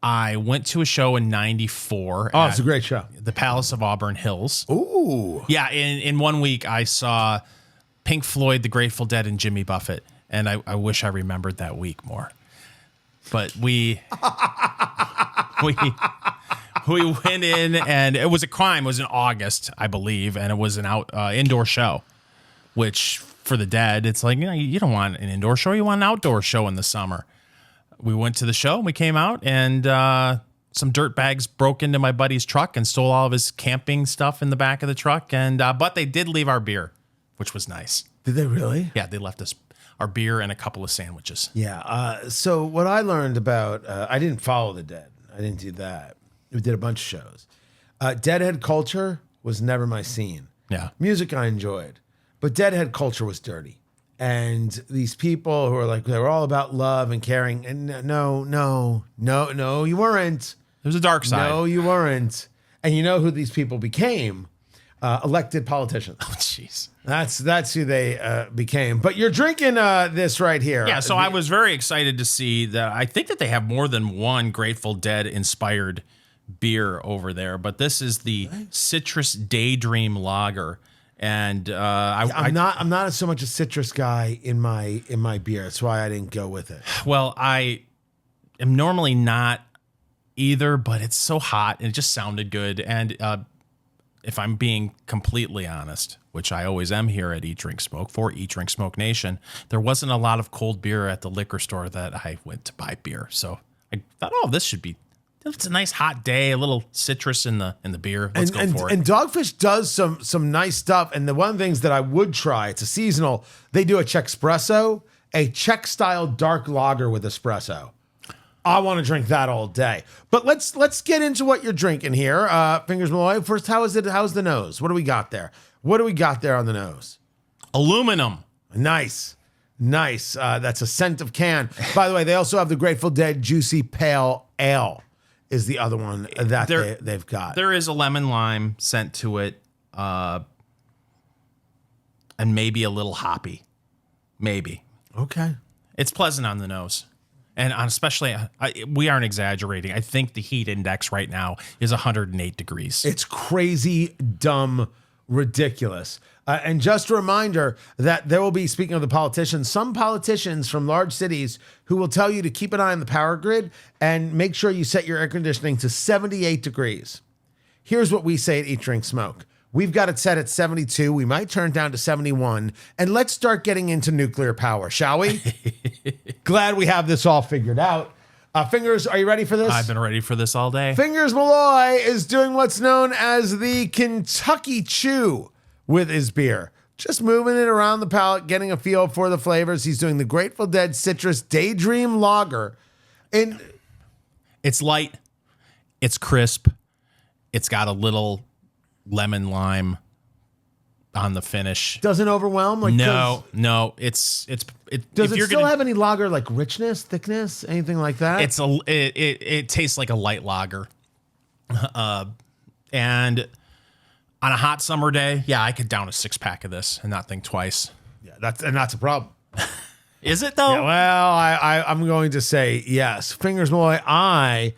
I went to a show in '94. Oh, it's a great show. The Palace of Auburn Hills. Ooh. Yeah, in 1 week, I saw Pink Floyd, the Grateful Dead, and Jimmy Buffett. And I wish I remembered that week more. But we went in, and it was a crime. It was in August, I believe, and it was an indoor show, which for the Dead, it's like, you don't want an indoor show. You want an outdoor show in the summer. We went to the show, and we came out, and some dirtbags broke into my buddy's truck and stole all of his camping stuff in the back of the truck. And but they did leave our beer, which was nice. Did they really? Yeah, they left us our beer and a couple of sandwiches. Yeah. So what I learned about, I didn't follow the Dead. I didn't do that. We did a bunch of shows. Deadhead culture was never my scene. Yeah. Music I enjoyed, but Deadhead culture was dirty. and these people who are like, they were all about love and caring. And no, you weren't. There's a dark side. No, you weren't. And you know who these people became? Elected politicians. Oh, jeez. That's who they became. But you're drinking this right here. Yeah, so I was very excited to see that. I think that they have more than one Grateful Dead inspired beer over there, but this is the Citrus Daydream Lager. And I'm not so much a citrus guy in my beer. That's why I didn't go with it. Well, I am normally not either, but it's so hot and it just sounded good. And if I'm being completely honest, which I always am here at Eat Drink Smoke for Eat Drink Smoke Nation, there wasn't a lot of cold beer at the liquor store that I went to buy beer. So I thought, this should be. It's a nice hot day, a little citrus in the beer. Let's go for it. And Dogfish does some nice stuff. And the one of the things that I would try, it's a seasonal. They do a Czechspresso, a Czech style dark lager with espresso. I want to drink that all day. But let's get into what you're drinking here. Fingers Malloy. First, how's the nose? What do we got there? What do we got there on the nose? Aluminum. Nice. That's a scent of can. By the way, they also have the Grateful Dead Juicy Pale Ale is the other one that they've got. There is a lemon lime scent to it, and maybe a little hoppy. Maybe. Okay. It's pleasant on the nose. And especially, we aren't exaggerating. I think the heat index right now is 108 degrees. It's crazy, dumb, ridiculous. And just a reminder that there will be, speaking of the politicians, some politicians from large cities who will tell you to keep an eye on the power grid and make sure you set your air conditioning to 78 degrees. Here's what we say at Eat, Drink, Smoke. We've got it set at 72. We might turn it down to 71. And let's start getting into nuclear power, shall we? Glad we have this all figured out. Fingers, are you ready for this? I've been ready for this all day. Fingers Malloy is doing what's known as the Kentucky Chew with his beer. Just moving it around the palate, getting a feel for the flavors. He's doing the Grateful Dead Citrus Daydream Lager. And it's light. It's crisp. It's got a little lemon lime on the finish. Doesn't overwhelm? No. Does it still have any lager like richness, thickness, anything like that? It tastes like a light lager. And on a hot summer day, yeah, I could down a 6-pack of this and not think twice. Yeah, that's a problem. Is it though? Yeah, well, I'm going to say yes. Fingers Malloy, I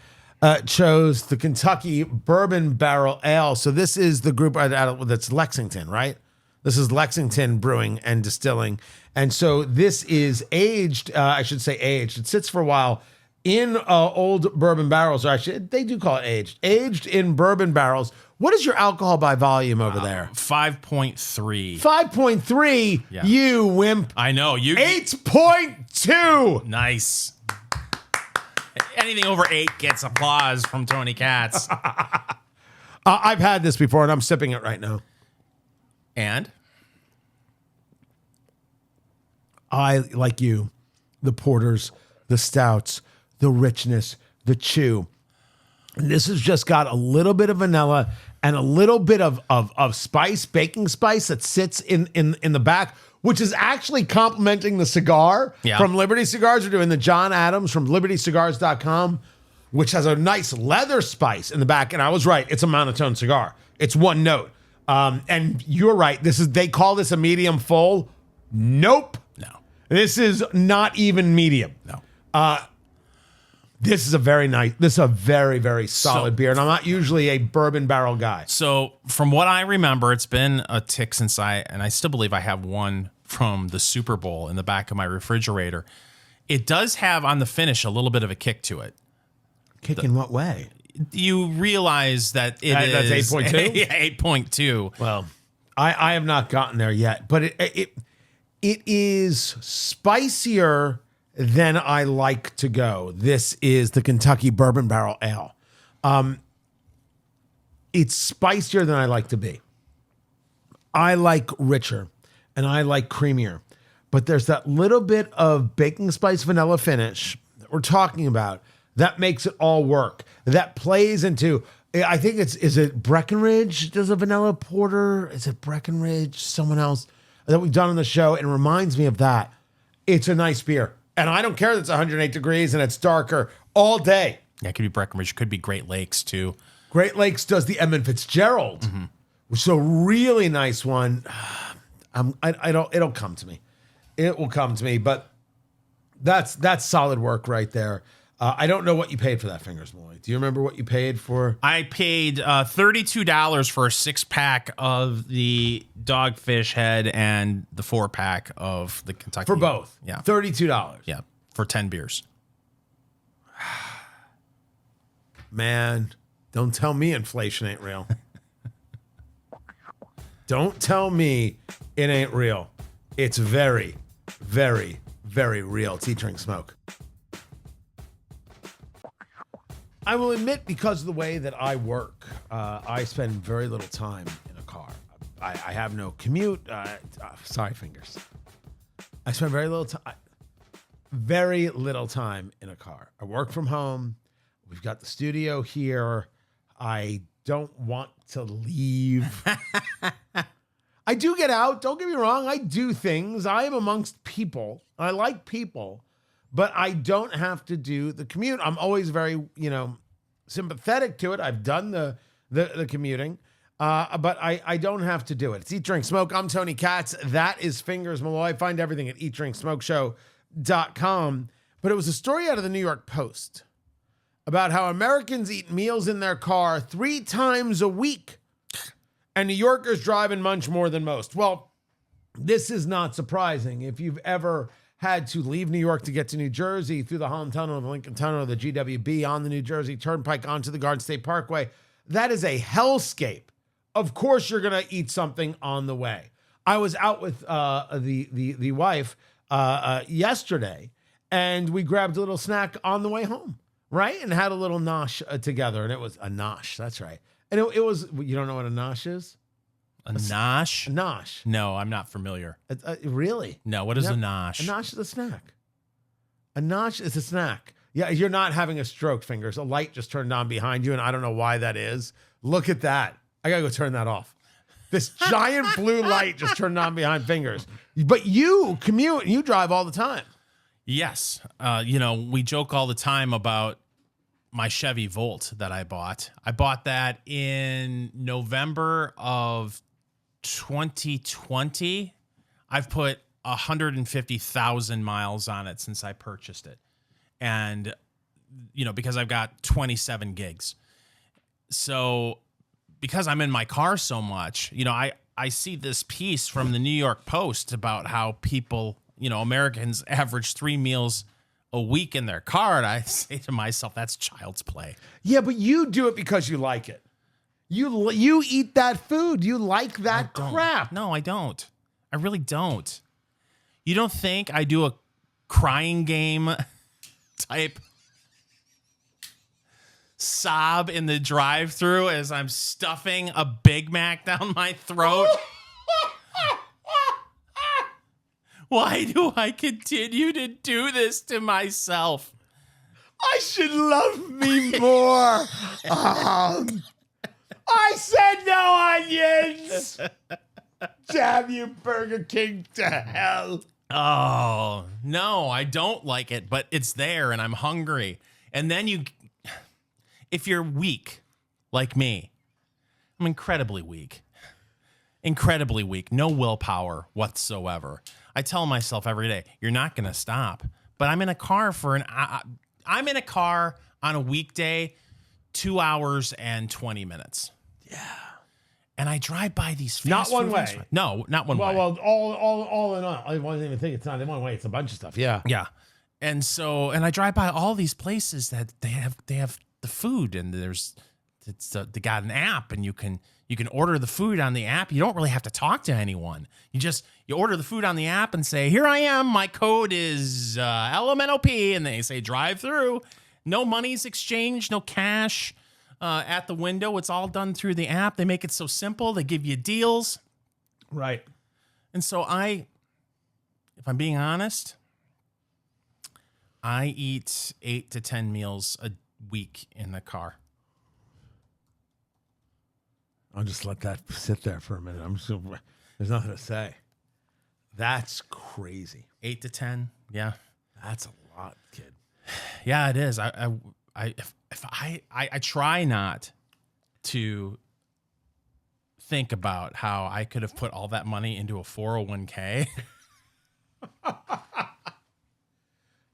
chose the Kentucky Bourbon Barrel Ale. So this is the group that's Lexington, right? This is Lexington Brewing and Distilling. And so this is aged, it sits for a while in old bourbon barrels. Or actually, they do call it aged in bourbon barrels. What is your alcohol by volume over there? 5.3. 5.3? Yeah. You wimp. I know. 8.2. Nice. Anything over 8 gets applause from Tony Katz. I've had this before, and I'm sipping it right now. And? I, like you, the porters, the stouts, the richness, the chew. And this has just got a little bit of vanilla and a little bit of spice, baking spice that sits in the back, which is actually complementing the cigar from Liberty Cigars. We're doing the John Adams from libertycigars.com, which has a nice leather spice in the back. And I was right. It's a monotone cigar. It's one note. And you're right. They call this a medium full. Nope. No. This is not even medium. No. This is a very, very solid beer. And I'm not usually a bourbon barrel guy. So from what I remember, it's been a tick since I still believe I have one from the Super Bowl in the back of my refrigerator. It does have on the finish a little bit of a kick to it. Kick in what way? You realize that that's is 8.2? Yeah, 8.2. Well, I have not gotten there yet, but it is spicier than I like to go. This is the Kentucky Bourbon Barrel Ale. It's spicier than I like to be. I like richer and I like creamier, but there's that little bit of baking spice vanilla finish that we're talking about that makes it all work. That plays into, I think is it Breckenridge does a vanilla porter? Is it Breckenridge? Someone else? that we've done on the show, and reminds me of that. It's a nice beer. And I don't care that it's 108 degrees and it's darker all day. Yeah, it could be Breckenridge. Could be Great Lakes, too. Great Lakes does the Edmund Fitzgerald, which is a really nice one. It'll come to me. It will come to me, but that's solid work right there. I don't know what you paid for that, Fingers Malloy. Do you remember what you paid for? I paid $32 for a 6-pack of the Dogfish head and the 4-pack of the Kentucky. For both? Yeah. $32. Yeah, for 10 beers. Man, don't tell me inflation ain't real. Don't tell me it ain't real. It's very, very, very real. It's Eat, Drink, Smoke. I will admit, because of the way that I work, I spend very little time in a car. I have no commute. Sorry, Fingers. I spend very little time in a car. I work from home. We've got the studio here. I don't want to leave. I do get out. Don't get me wrong. I do things. I am amongst people. I like people. But I don't have to do the commute. I'm always very, sympathetic to it. I've done the commuting, but I don't have to do it. It's Eat, Drink, Smoke. I'm Tony Katz. That is Fingers Malloy. Find everything at eatdrinksmokeshow.com. But it was a story out of the New York Post about how Americans eat meals in their car 3 times a week, and New Yorkers drive and munch more than most. Well, this is not surprising. If you've ever had to leave New York to get to New Jersey through the Holland Tunnel, the Lincoln Tunnel, or the GWB on the New Jersey Turnpike onto the Garden State Parkway, that is a hellscape. Of course, you're going to eat something on the way. I was out with the wife yesterday, and we grabbed a little snack on the way home, right? And had a little nosh together, and it was a nosh. That's right. And it was, you don't know what a nosh is? A nosh? A nosh. No, I'm not familiar. Really? No, what is a nosh? A nosh is a snack. A nosh is a snack. Yeah, you're not having a stroke, Fingers. A light just turned on behind you, and I don't know why that is. Look at that. I got to go turn that off. This giant blue light just turned on behind Fingers. But you commute and you drive all the time. Yes. We joke all the time about my Chevy Volt that I bought. I bought that in November of 2020. I've put 150,000 miles on it since I purchased it. And, because I've got 27 gigs. So because I'm in my car so much, I see this piece from the New York Post about how people, Americans average 3 meals a week in their car. And I say to myself, that's child's play. Yeah, but you do it because you like it. You eat that food. You like that crap. No, I don't. I really don't. You don't think I do a crying game type sob in the drive-thru as I'm stuffing a Big Mac down my throat? Why do I continue to do this to myself? I should love me more. I said no onions. Damn you, Burger King, to hell. Oh, no, I don't like it, but it's there and I'm hungry. And then if you're weak like me, I'm incredibly weak. No willpower whatsoever. I tell myself every day, you're not going to stop. But I'm in a car I'm in a car on a weekday, 2 hours and 20 minutes. Yeah. And I drive by these fast Not one food way. restaurants. No, not one way. Well, all in all. I wasn't even think it's not in one way. It's a bunch of stuff. Yeah. Yeah. And I drive by all these places that they have the food, and they got an app, and you can order the food on the app. You don't really have to talk to anyone. You order the food on the app and say, here I am. My code is LMNOP. And they say drive through. No money's exchanged, no cash at the window. It's all done through the app. They make it so simple. They give you deals. Right. And so if I'm being honest, I eat 8 to 10 meals a week in the car. I'll just let that sit there for a minute. There's nothing to say. That's crazy. 8 to 10. Yeah. That's a lot, kid. Yeah, it is. I try not to think about how I could have put all that money into a 401k.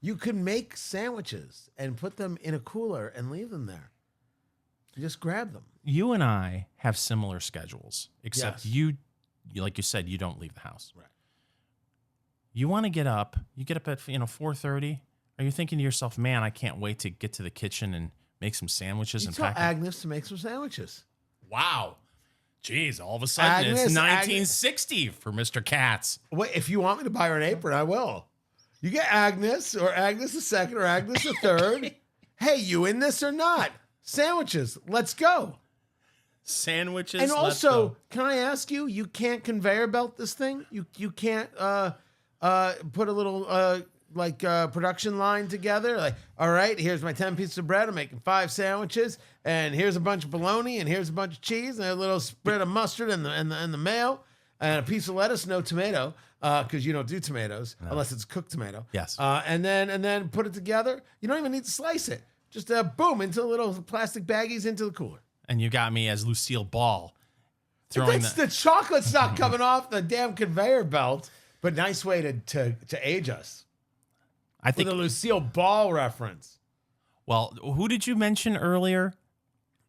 You can make sandwiches and put them in a cooler and leave them there. You just grab them. You and I have similar schedules, except you, like you said, you don't leave the house. Right. You want to get up. You get up at 4:30. Are you thinking to yourself, man, I can't wait to get to the kitchen and make some sandwiches and tell pack Agnes to make some sandwiches. Wow. Jeez, all of a sudden it's 1960 for Mr. Katz. Wait, if you want me to buy her an apron, I will. You get Agnes, or Agnes the second, or Agnes the third. Hey, you in this or not? Sandwiches. Let's go. Sandwiches. And also, can I ask you? You can't conveyor belt this thing. You can't put a little production line together. Like, all right, here's my 10 pieces of bread. I'm making 5 sandwiches, and here's a bunch of bologna, and here's a bunch of cheese, and a little spread of mustard and the mayo, and a piece of lettuce, no tomato, because you don't do tomatoes unless it's cooked tomato. Yes. And then put it together. You don't even need to slice it. Just boom into little plastic baggies into the cooler. And you got me as Lucille Ball. The chocolate's not coming off the damn conveyor belt, but nice way to age us. I think with a Lucille Ball reference. Well, who did you mention earlier?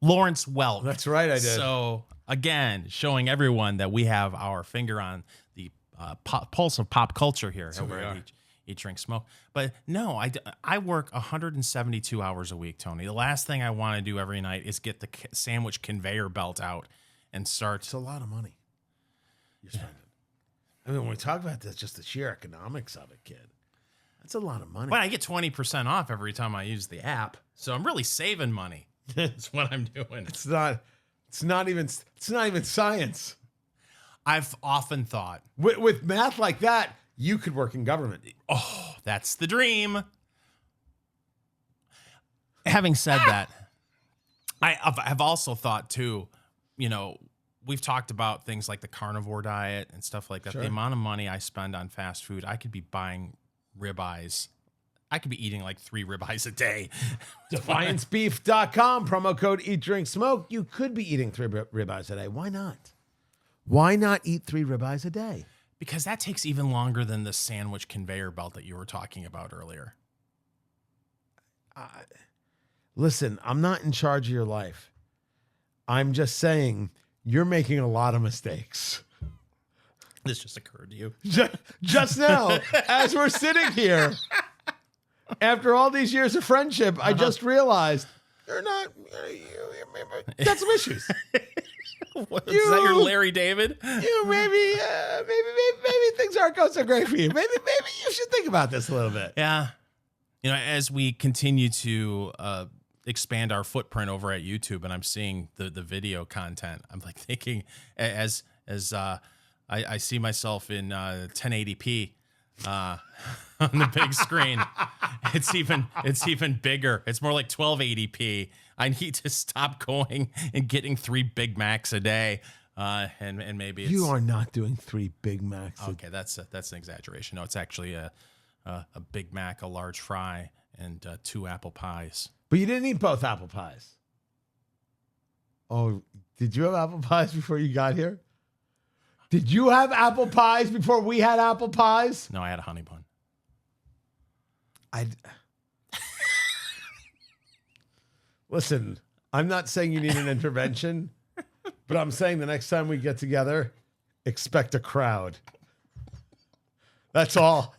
Lawrence Welk. That's right, I did. So again, showing everyone that we have our finger on the pulse of pop culture here over at Eat, Drink, Smoke. But no, I work 172 hours a week, Tony. The last thing I want to do every night is get the sandwich conveyor belt out and start. It's a lot of money you're spending. I mean, when we talk about this, just the sheer economics of it, kid. That's a lot of money. But I get 20% off every time I use the app. So I'm really saving money. That's what I'm doing. It's not even science. I've often thought with math like that, you could work in government. Oh, that's the dream. Having said that, I've also thought too, we've talked about things like the carnivore diet and stuff like that. Sure. The amount of money I spend on fast food, I could be buying ribeyes. I could be eating like 3 ribeyes a day. DefianceBeef.com, promo code Eat, Drink, Smoke. You could be eating 3 ribeyes a day. Why not? Why not eat 3 ribeyes a day? Because that takes even longer than the sandwich conveyor belt that you were talking about earlier. Listen, I'm not in charge of your life. I'm just saying you're making a lot of mistakes. This just occurred to you. Just now, as we're sitting here, after all these years of friendship, I just realized you're not. You got some issues. Is that your Larry David? You maybe things aren't going so great for you. Maybe you should think about this a little bit. Yeah, as we continue to expand our footprint over at YouTube, and I'm seeing the video content, I'm like thinking as I see myself in 1080p on the big screen. It's even bigger. It's more like 1280p. I need to stop going and getting 3 Big Macs a day, and maybe you are not doing 3 Big Macs. Okay, that's an exaggeration. No, it's actually a Big Mac, a large fry, and 2 apple pies. But you didn't eat both apple pies. Oh, did you have apple pies before you got here? Did you have apple pies before we had apple pies? No, I had a honey bun. Listen, I'm not saying you need an intervention, but I'm saying the next time we get together, expect a crowd. That's all.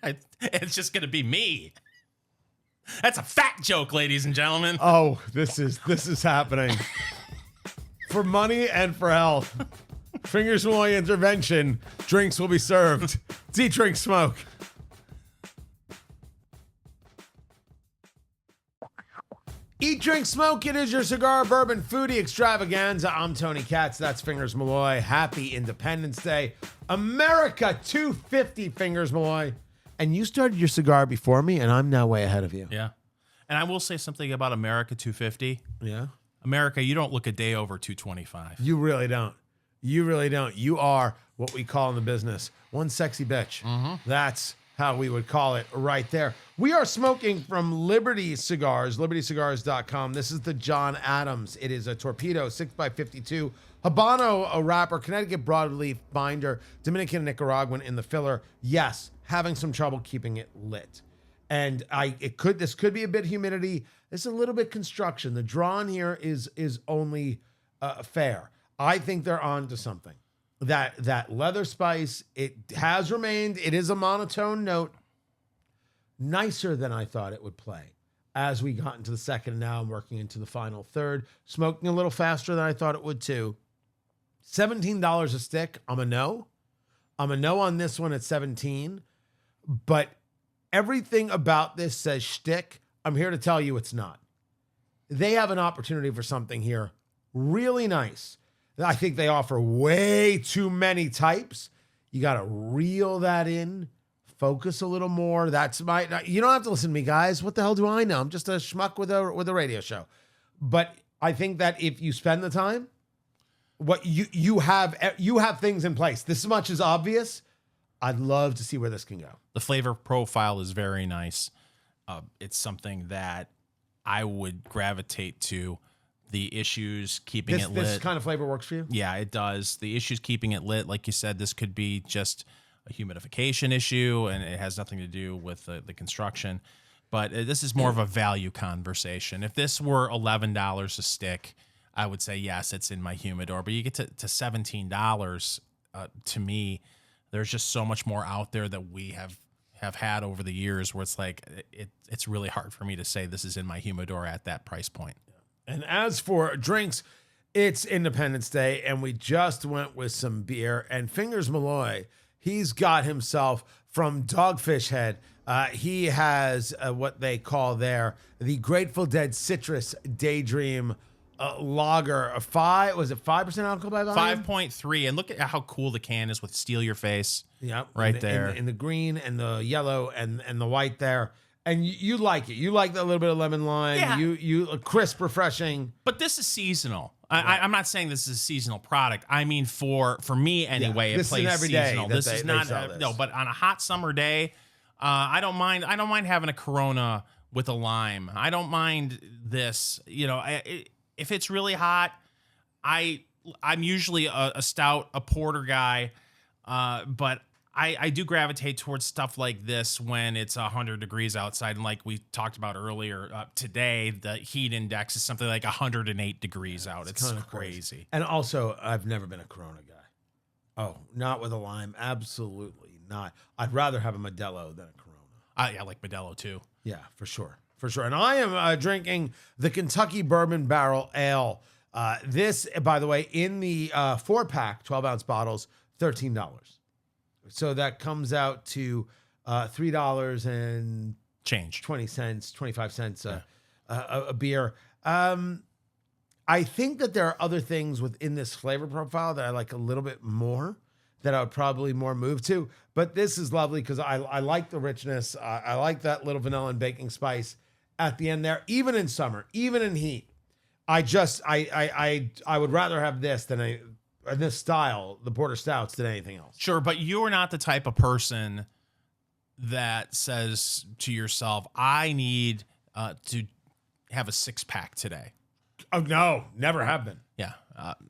It's just going to be me. That's a fat joke, ladies and gentlemen. Oh, this is happening. For money and for health. Fingers Malloy intervention. Drinks will be served. It's Eat, Drink, Smoke. Eat, Drink, Smoke. It is your cigar, bourbon, foodie extravaganza. I'm Tony Katz. That's Fingers Malloy. Happy Independence Day. America 250, Fingers Malloy. And you started your cigar before me, and I'm now way ahead of you. Yeah. And I will say something about America 250. Yeah. America, you don't look a day over 225. You really don't. You really don't. You are what we call in the business one sexy bitch. That's how we would call it right there. We are smoking from Liberty Cigars, libertycigars.com. This is the John Adams. It is a torpedo 6x52 Habano, a wrapper, Connecticut Broadleaf binder, Dominican and Nicaraguan in the filler. Yes, having some trouble keeping it lit. And this could be a bit humidity. It's a little bit construction. The draw in here is only fair. I think they're on to something. That leather spice, it has remained. It is a monotone note. Nicer than I thought it would play. As we got into the second, and now I'm working into the final third. Smoking a little faster than I thought it would too. $17 a stick. I'm a no. I'm a no on this one at 17. But everything about this says shtick. I'm here to tell you it's not. They have an opportunity for something here really nice. I think they offer way too many types. You got to reel that in, focus a little more. You don't have to listen to me, guys. What the hell do I know? I'm just a schmuck with a radio show. But I think that if you spend the time, what you have things in place. This much is obvious. I'd love to see where this can go. The flavor profile is very nice. It's something that I would gravitate to. The issues keeping it lit. This kind of flavor works for you? Yeah, it does. The issues keeping it lit, like you said, this could be just a humidification issue, and it has nothing to do with the construction. But this is more of a value conversation. If this were $11 a stick, I would say, yes, it's in my humidor. But you get to $17, to me, there's just so much more out there that we have had over the years where it's like it's really hard for me to say this is in my humidor at that price point. And as for drinks, it's Independence Day, and we just went with some beer. And Fingers Malloy, he's got himself from Dogfish Head. He has what they call there the Grateful Dead Citrus Daydream lager. Was it 5% alcohol by volume? 5.3. And look at how cool the can is with Steal Your Face. Yep. Right there. In the green and the yellow and the white there. And you like it. You like that little bit of lemon lime. Yeah. You crisp, refreshing. But this is seasonal. Right. I'm not saying this is a seasonal product. I mean, for me anyway, it plays seasonal. This is not no. But on a hot summer day, I don't mind having a Corona with a lime. I don't mind this. You know, if it's really hot, I'm usually a stout, a porter guy, but I do gravitate towards stuff like this when it's 100 degrees outside. And like we talked about earlier today, the heat index is something like 108 degrees out. It's crazy. And also, I've never been a Corona guy. Oh, not with a lime. Absolutely not. I'd rather have a Modelo than a Corona. I like Modelo too. Yeah, for sure. For sure. And I am drinking the Kentucky Bourbon Barrel Ale. This, by the way, in the 4-pack, 12-ounce bottles, $13. So that comes out to $3 and change, 20 cents, 25 cents a beer. I think that there are other things within this flavor profile that I like a little bit more, that I would probably more move to. But this is lovely because I like the richness. I like that little vanilla and baking spice at the end there, even in summer, even in heat. I would rather have this than this style, the porter stouts, than anything else. Sure, but you're not the type of person that says to yourself, I need to have a 6-pack today. Oh, no, never have been. Yeah.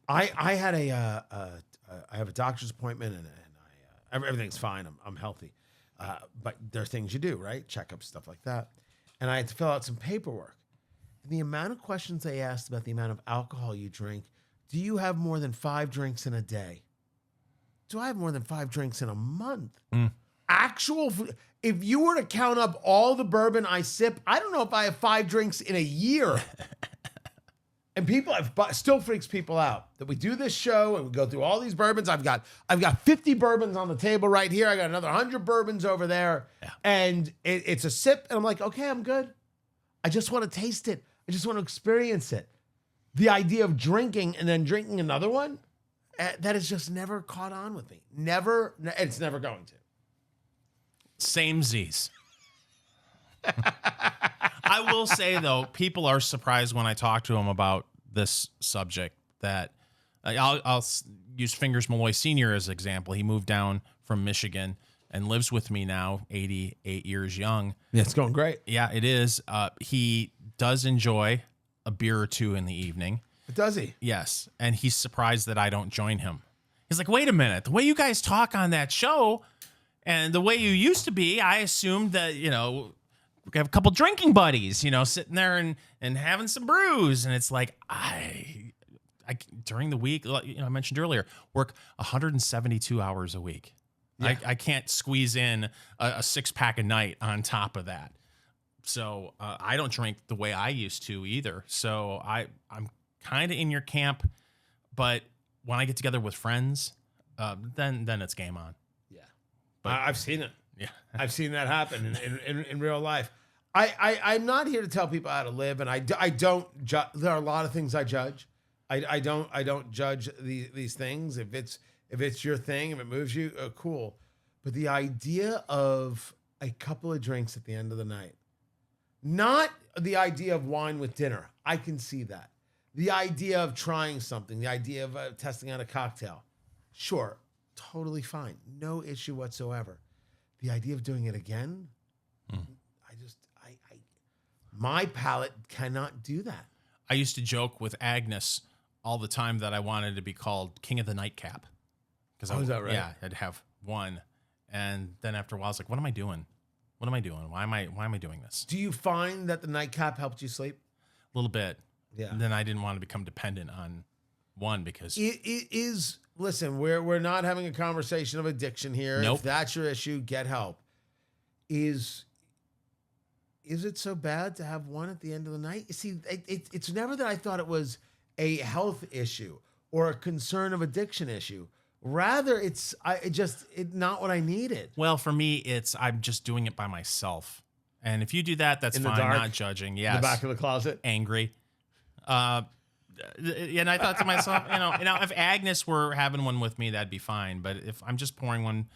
I had I have a doctor's appointment and everything's fine. I'm healthy. But there are things you do, right? Checkups, stuff like that. And I had to fill out some paperwork. And the amount of questions they asked about the amount of alcohol you drink. Do you have more than 5 drinks in a day? Do I have more than 5 drinks in a month? If you were to count up all the bourbon I sip, I don't know if I have 5 drinks in a year. And still freaks people out that we do this show and we go through all these bourbons. I've got 50 bourbons on the table right here. I got another 100 bourbons over there. Yeah. And it's a sip. And I'm like, okay, I'm good. I just want to taste it. I just want to experience it. The idea of drinking and then drinking another one, that has just never caught on with me. Never. It's never going to. Same Z's. I will say, though, people are surprised when I talk to them about this subject that I'll use Fingers Malloy Sr. as an example. He moved down from Michigan and lives with me now, 88 years young. Yeah, it's going great. Yeah, it is. He does enjoy a beer or two in the evening. Does he? Yes. And he's surprised that I don't join him. He's like, wait a minute. The way you guys talk on that show and the way you used to be, I assumed that, we have a couple drinking buddies, sitting there and having some brews. And it's like, I during the week, I mentioned earlier, work 172 hours a week. Yeah. I can't squeeze in a 6-pack a night on top of that. So I don't drink the way I used to either. So I'm kind of in your camp, but when I get together with friends, then it's game on. Yeah, but I've seen it. Yeah, I've seen that happen in real life. I'm not here to tell people how to live, and I don't. There are a lot of things I judge. I don't judge these things. If it's your thing, if it moves you, cool. But the idea of a couple of drinks at the end of the night, not the idea of wine with dinner. I can see that. The idea of trying something, the idea of testing out a cocktail, sure, totally fine, no issue whatsoever. The idea of doing it again, my palate cannot do that. I used to joke with Agnes all the time that I wanted to be called King of the Nightcap. Is that right? Yeah, I'd have one, and then after a while, I was like, "What am I doing? What am I doing? Why am I doing this?" Do you find that the nightcap helped you sleep? A little bit. Yeah. And then I didn't want to become dependent on one because it is. Listen, we're not having a conversation of addiction here. Nope. If that's your issue, get help. Is it so bad to have one at the end of the night? You see, it's never that I thought it was a health issue or a concern of addiction issue. Rather, it's not what I needed. Well, for me, I'm just doing it by myself. And if you do that, that's fine. Dark, not judging. Yes. In the back of the closet, angry. And I thought to myself, if Agnes were having one with me, that'd be fine. But if I'm just pouring one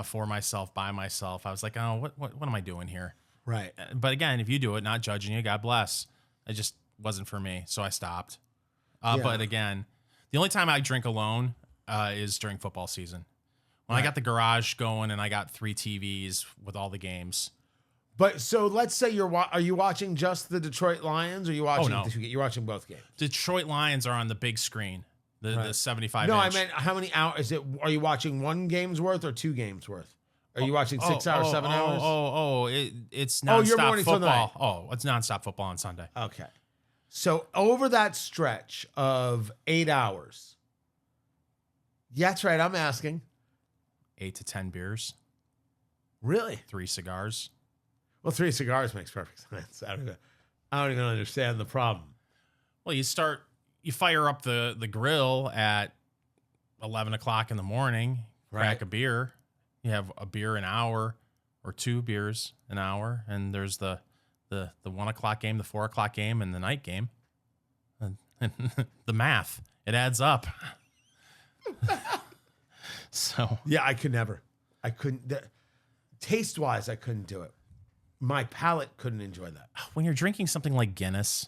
for myself by myself, I was like, oh, what am I doing here? Right. But again, if you do it, not judging you, God bless. It just wasn't for me, so I stopped. But again, the only time I drink alone is during football season. When I got the garage going and I got 3 TVs with all the games. But so let's say are you watching just the Detroit Lions, or are you watching? Oh, no. You're watching both games. Detroit Lions are on the big screen, the 75. No, inch. I meant how many hours is it? Are you watching 1 game's worth or 2 games worth? Are you watching 6 hours, 7 hours? It's nonstop morning till night. football. It's nonstop football on Sunday. Okay. So over that stretch of 8 hours, yeah, that's right. I'm asking. 8 to 10 beers. Really? 3 cigars. Well, 3 cigars makes perfect sense. I don't even understand the problem. Well, you fire up the grill at 11 o'clock in the morning, crack a beer. You have a beer an hour or 2 beers an hour. And there's the 1 o'clock game, the 4 o'clock game, and the night game. And the math, it adds up. So yeah, I could never. I couldn't. Taste wise, I couldn't do it. My palate couldn't enjoy that. When you're drinking something like Guinness,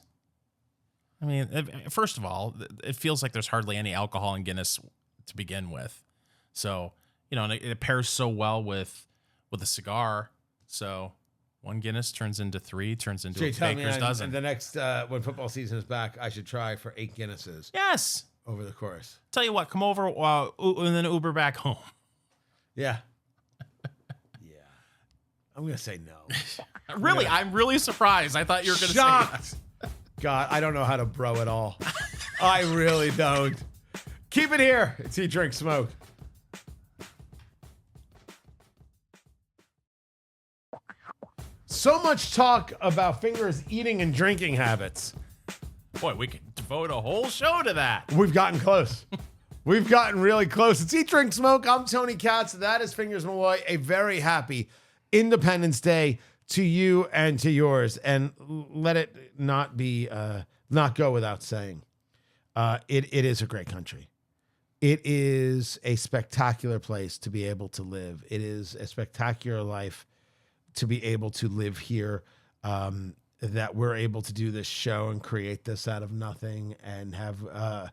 I mean, first of all, it feels like there's hardly any alcohol in Guinness to begin with. So, and it pairs so well with a cigar. So 1 Guinness turns into 3, turns into a baker's dozen. And the next, when football season is back, I should try for 8 Guinnesses. Yes. Over the course. Tell you what, come over and then Uber back home. Yeah. Yeah. I'm going to say no. Really? I'm really surprised. I thought you were going to say yes. God, I don't know how to bro at all. I really don't. Keep it here. It's Eat, Drink, Smoke. So much talk about Fingers' eating and drinking habits. Boy, we could devote a whole show to that. We've gotten close. We've gotten really close. It's Eat, Drink, Smoke. I'm Tony Katz. That is Fingers Malloy. A very happy Independence Day to you and to yours. And let it not go without saying, it is a great country. It is a spectacular place to be able to live. It is a spectacular life to be able to live here. That we're able to do this show and create this out of nothing and have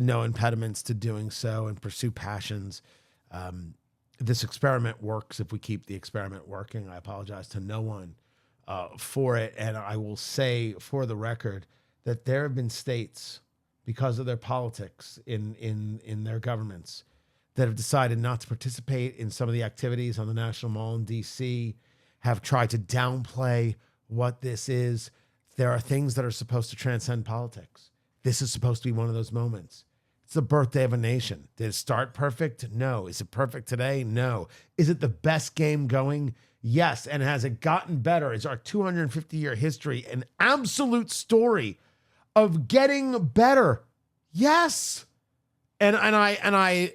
no impediments to doing so and pursue passions. This experiment works if we keep the experiment working. I apologize to no one for it. And I will say for the record that there have been states, because of their politics in their governments, that have decided not to participate in some of the activities on the National Mall in D.C., have tried to downplay what this is. There are things that are supposed to transcend politics. This is supposed to be one of those moments. It's the birthday of a nation. Did it start perfect? No. Is it perfect today? No. Is it the best game going? Yes. And has it gotten better? Is our 250-year history an absolute story of getting better? Yes. And I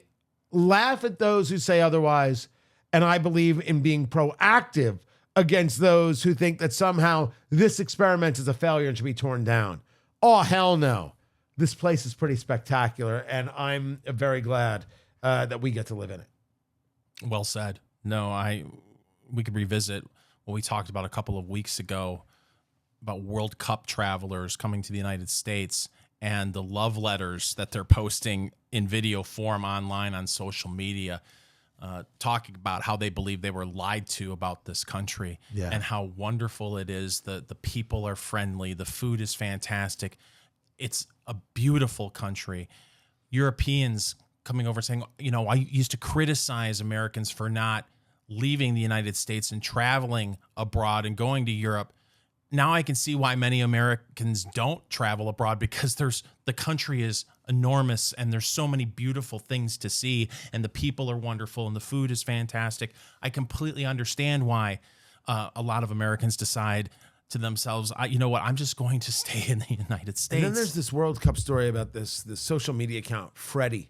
laugh at those who say otherwise, and I believe in being proactive against those who think that somehow this experiment is a failure and should be torn down. Oh, hell no. This place is pretty spectacular, and I'm very glad that we get to live in it. Well said. No, we could revisit what we talked about a couple of weeks ago about World Cup travelers coming to the United States and the love letters that they're posting in video form online on social media, talking about how they believe they were lied to about this country and how wonderful it is. The people are friendly. The food is fantastic. It's a beautiful country. Europeans coming over saying, I used to criticize Americans for not leaving the United States and traveling abroad and going to Europe. Now I can see why many Americans don't travel abroad, because the country is enormous and there's so many beautiful things to see, and the people are wonderful and the food is fantastic. I completely understand why a lot of Americans decide to themselves, you know what, I'm just going to stay in the United States. And then there's this World Cup story about this social media account, Freddie,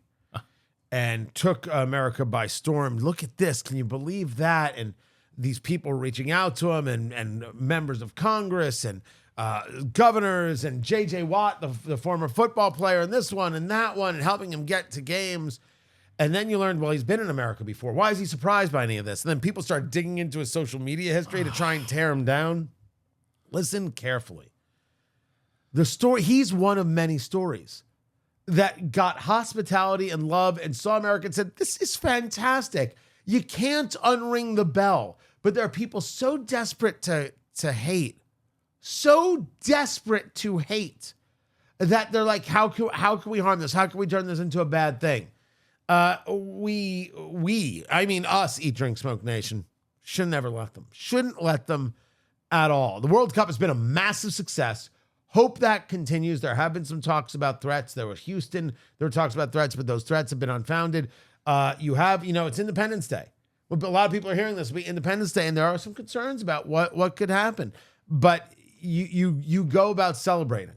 and took America by storm. Look at this. Can you believe that? And these people reaching out to him, and members of Congress and governors and J.J. Watt, the former football player, and this one and that one, and helping him get to games. And then you learned, well, he's been in America before. Why is he surprised by any of this? And then people start digging into his social media history to try and tear him down. Listen carefully. The story, he's one of many stories that got hospitality and love and saw America and said, this is fantastic. You can't unring the bell. But there are people so desperate to hate, so desperate to hate, that they're like, how can we harm this? How can we turn this into a bad thing? I mean us, Eat, Drink, Smoke Nation, should never let them. Shouldn't let them at all. The World Cup has been a massive success. Hope that continues. There have been some talks about threats. There was Houston. There were talks about threats, but those threats have been unfounded. It's Independence Day. A lot of people are hearing this. It'll be Independence Day, and there are some concerns about what could happen. But you go about celebrating.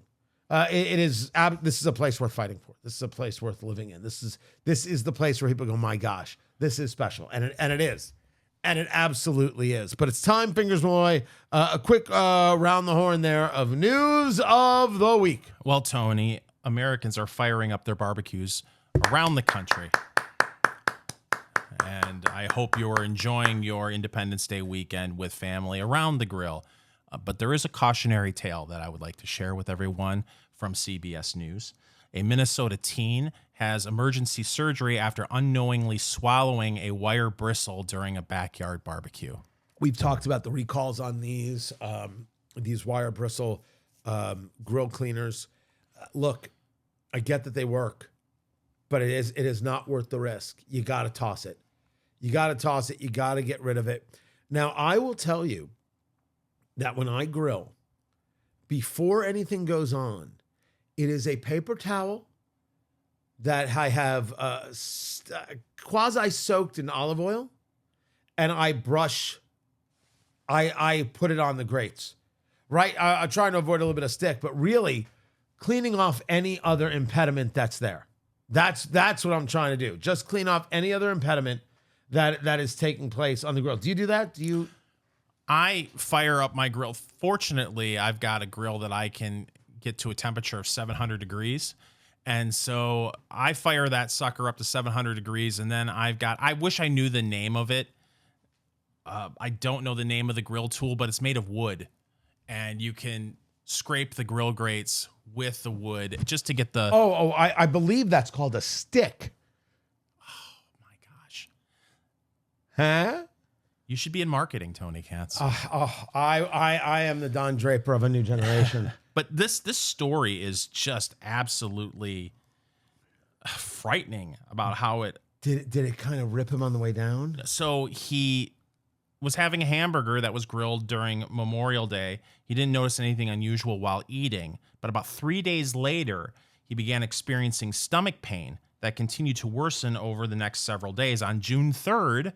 This is a place worth fighting for. This is a place worth living in. This is the place where people go, my gosh, this is special, and it is. And it absolutely is. But it's time, Fingers Malloy, a quick round the horn there of news of the week. Well, Tony, Americans are firing up their barbecues around the country. And I hope you're enjoying your Independence Day weekend with family around the grill. But there is a cautionary tale that I would like to share with everyone from CBS News. A Minnesota teen has emergency surgery after unknowingly swallowing a wire bristle during a backyard barbecue. We've talked about the recalls on these wire bristle grill cleaners. Look, I get that they work, but it is not worth the risk. You got to toss it. You got to toss it. You got to get rid of it. Now, I will tell you that when I grill, before anything goes on, it is a paper towel that I have quasi-soaked in olive oil, and I brush. I put it on the grates, right? I'm trying to avoid a little bit of stick, but really cleaning off any other impediment that's there. That's what I'm trying to do. Just clean off any other impediment that is taking place on the grill. Do you do that? I fire up my grill. Fortunately, I've got a grill that I can get to a temperature of 700 degrees. And so I fire that sucker up to 700 degrees. And then I wish I knew the name of it. I don't know the name of the grill tool, but it's made of wood. And you can scrape the grill grates with the wood just to get the. I believe that's called a stick. Oh my gosh. Huh? You should be in marketing, Tony Katz. I am the Don Draper of a new generation. But this story is just absolutely frightening about how it. Did it kind of rip him on the way down? So he was having a hamburger that was grilled during Memorial Day. He didn't notice anything unusual while eating, but about 3 days later, he began experiencing stomach pain that continued to worsen over the next several days. On June 3rd,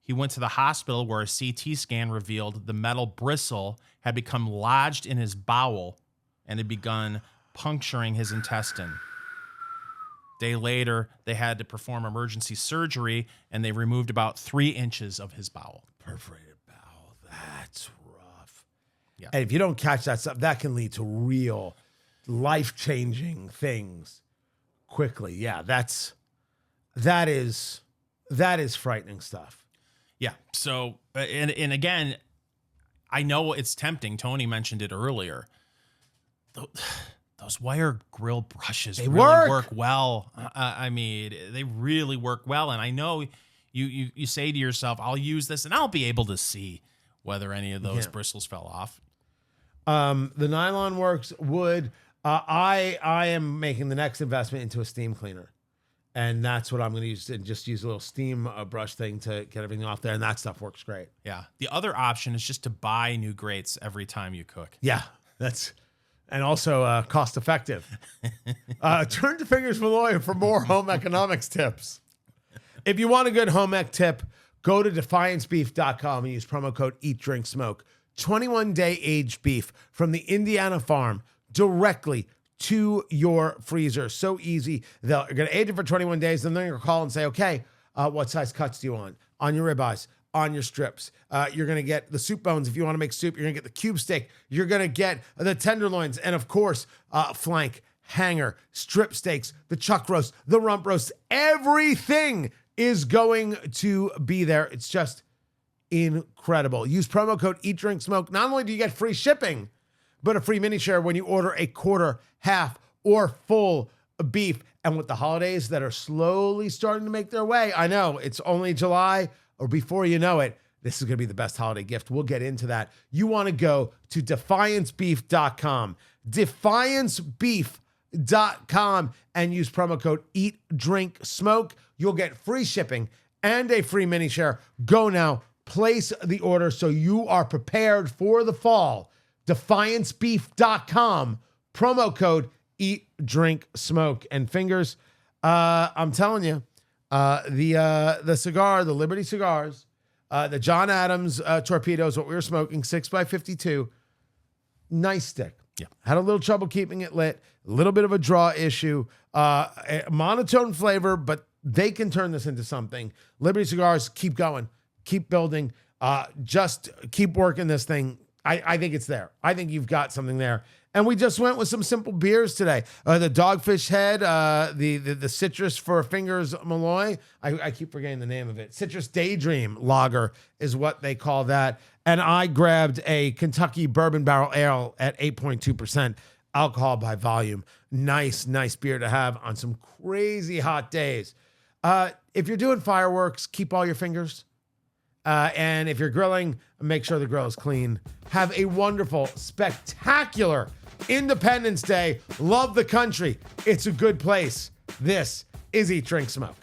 he went to the hospital where a CT scan revealed the metal bristle had become lodged in his bowel and had begun puncturing his intestine. Day later, they had to perform emergency surgery, and they removed about 3 inches of his bowel. Perforated bowel. That's rough. Yeah. And if you don't catch that stuff, that can lead to real life-changing things quickly. Yeah, that is frightening stuff. Yeah. So, and again, I know it's tempting. Tony mentioned it earlier. Those wire grill brushes really work well. I mean, they really work well. And I know you say to yourself, I'll use this and I'll be able to see whether any of those bristles fell off. The nylon works. Wood. I am making the next investment into a steam cleaner. And that's what I'm going to use. And just use a little steam brush thing to get everything off there. And that stuff works great. Yeah. The other option is just to buy new grates every time you cook. Yeah. And also cost effective. Turn to Fingers Malloy for more home economics tips. If you want a good home ec tip, go to defiancebeef.com and use promo code EatDrinkSmoke. 21-day aged beef from the Indiana farm directly to your freezer. So easy. They're going to age it for 21 days. Then they're going to call and say, okay, what size cuts do you want? On your ribeyes, on your strips. You're going to get the soup bones. If you want to make soup, you're going to get the cube steak. You're going to get the tenderloins. And of course, flank, hanger, strip steaks, the chuck roast, the rump roast. Everything is going to be there. It's just incredible. Use promo code EatDrinkSmoke. Not only do you get free shipping, but a free mini share when you order a quarter, half, or full beef. And with the holidays that are slowly starting to make their way, I know it's only July, or before you know it, this is going to be the best holiday gift. We'll get into that. You want to go to defiancebeef.com, defiancebeef.com, and use promo code EatDrinkSmoke. You'll get free shipping and a free mini share. Go now, place the order so you are prepared for the fall. Defiancebeef.com, promo code EatDrinkSmoke. And Fingers, I'm telling you, the cigar, the Liberty Cigars, the John Adams torpedo is what we were smoking, 6x52. Nice stick. Yeah. Had a little trouble keeping it lit, a little bit of a draw issue, a monotone flavor, but they can turn this into something. Liberty Cigars, keep going, keep building, just keep working this thing. I think it's there. I think you've got something there. And we just went with some simple beers today. The Dogfish Head, the Citrus for Fingers Malloy. I keep forgetting the name of it. Citrus Daydream Lager is what they call that. And I grabbed a Kentucky Bourbon Barrel Ale at 8.2% alcohol by volume. Nice beer to have on some crazy hot days. If you're doing fireworks, keep all your fingers. And if you're grilling, make sure the grill is clean. Have a wonderful, spectacular Independence Day. Love the country. It's a good place. This is Eat, Drink, Smoke.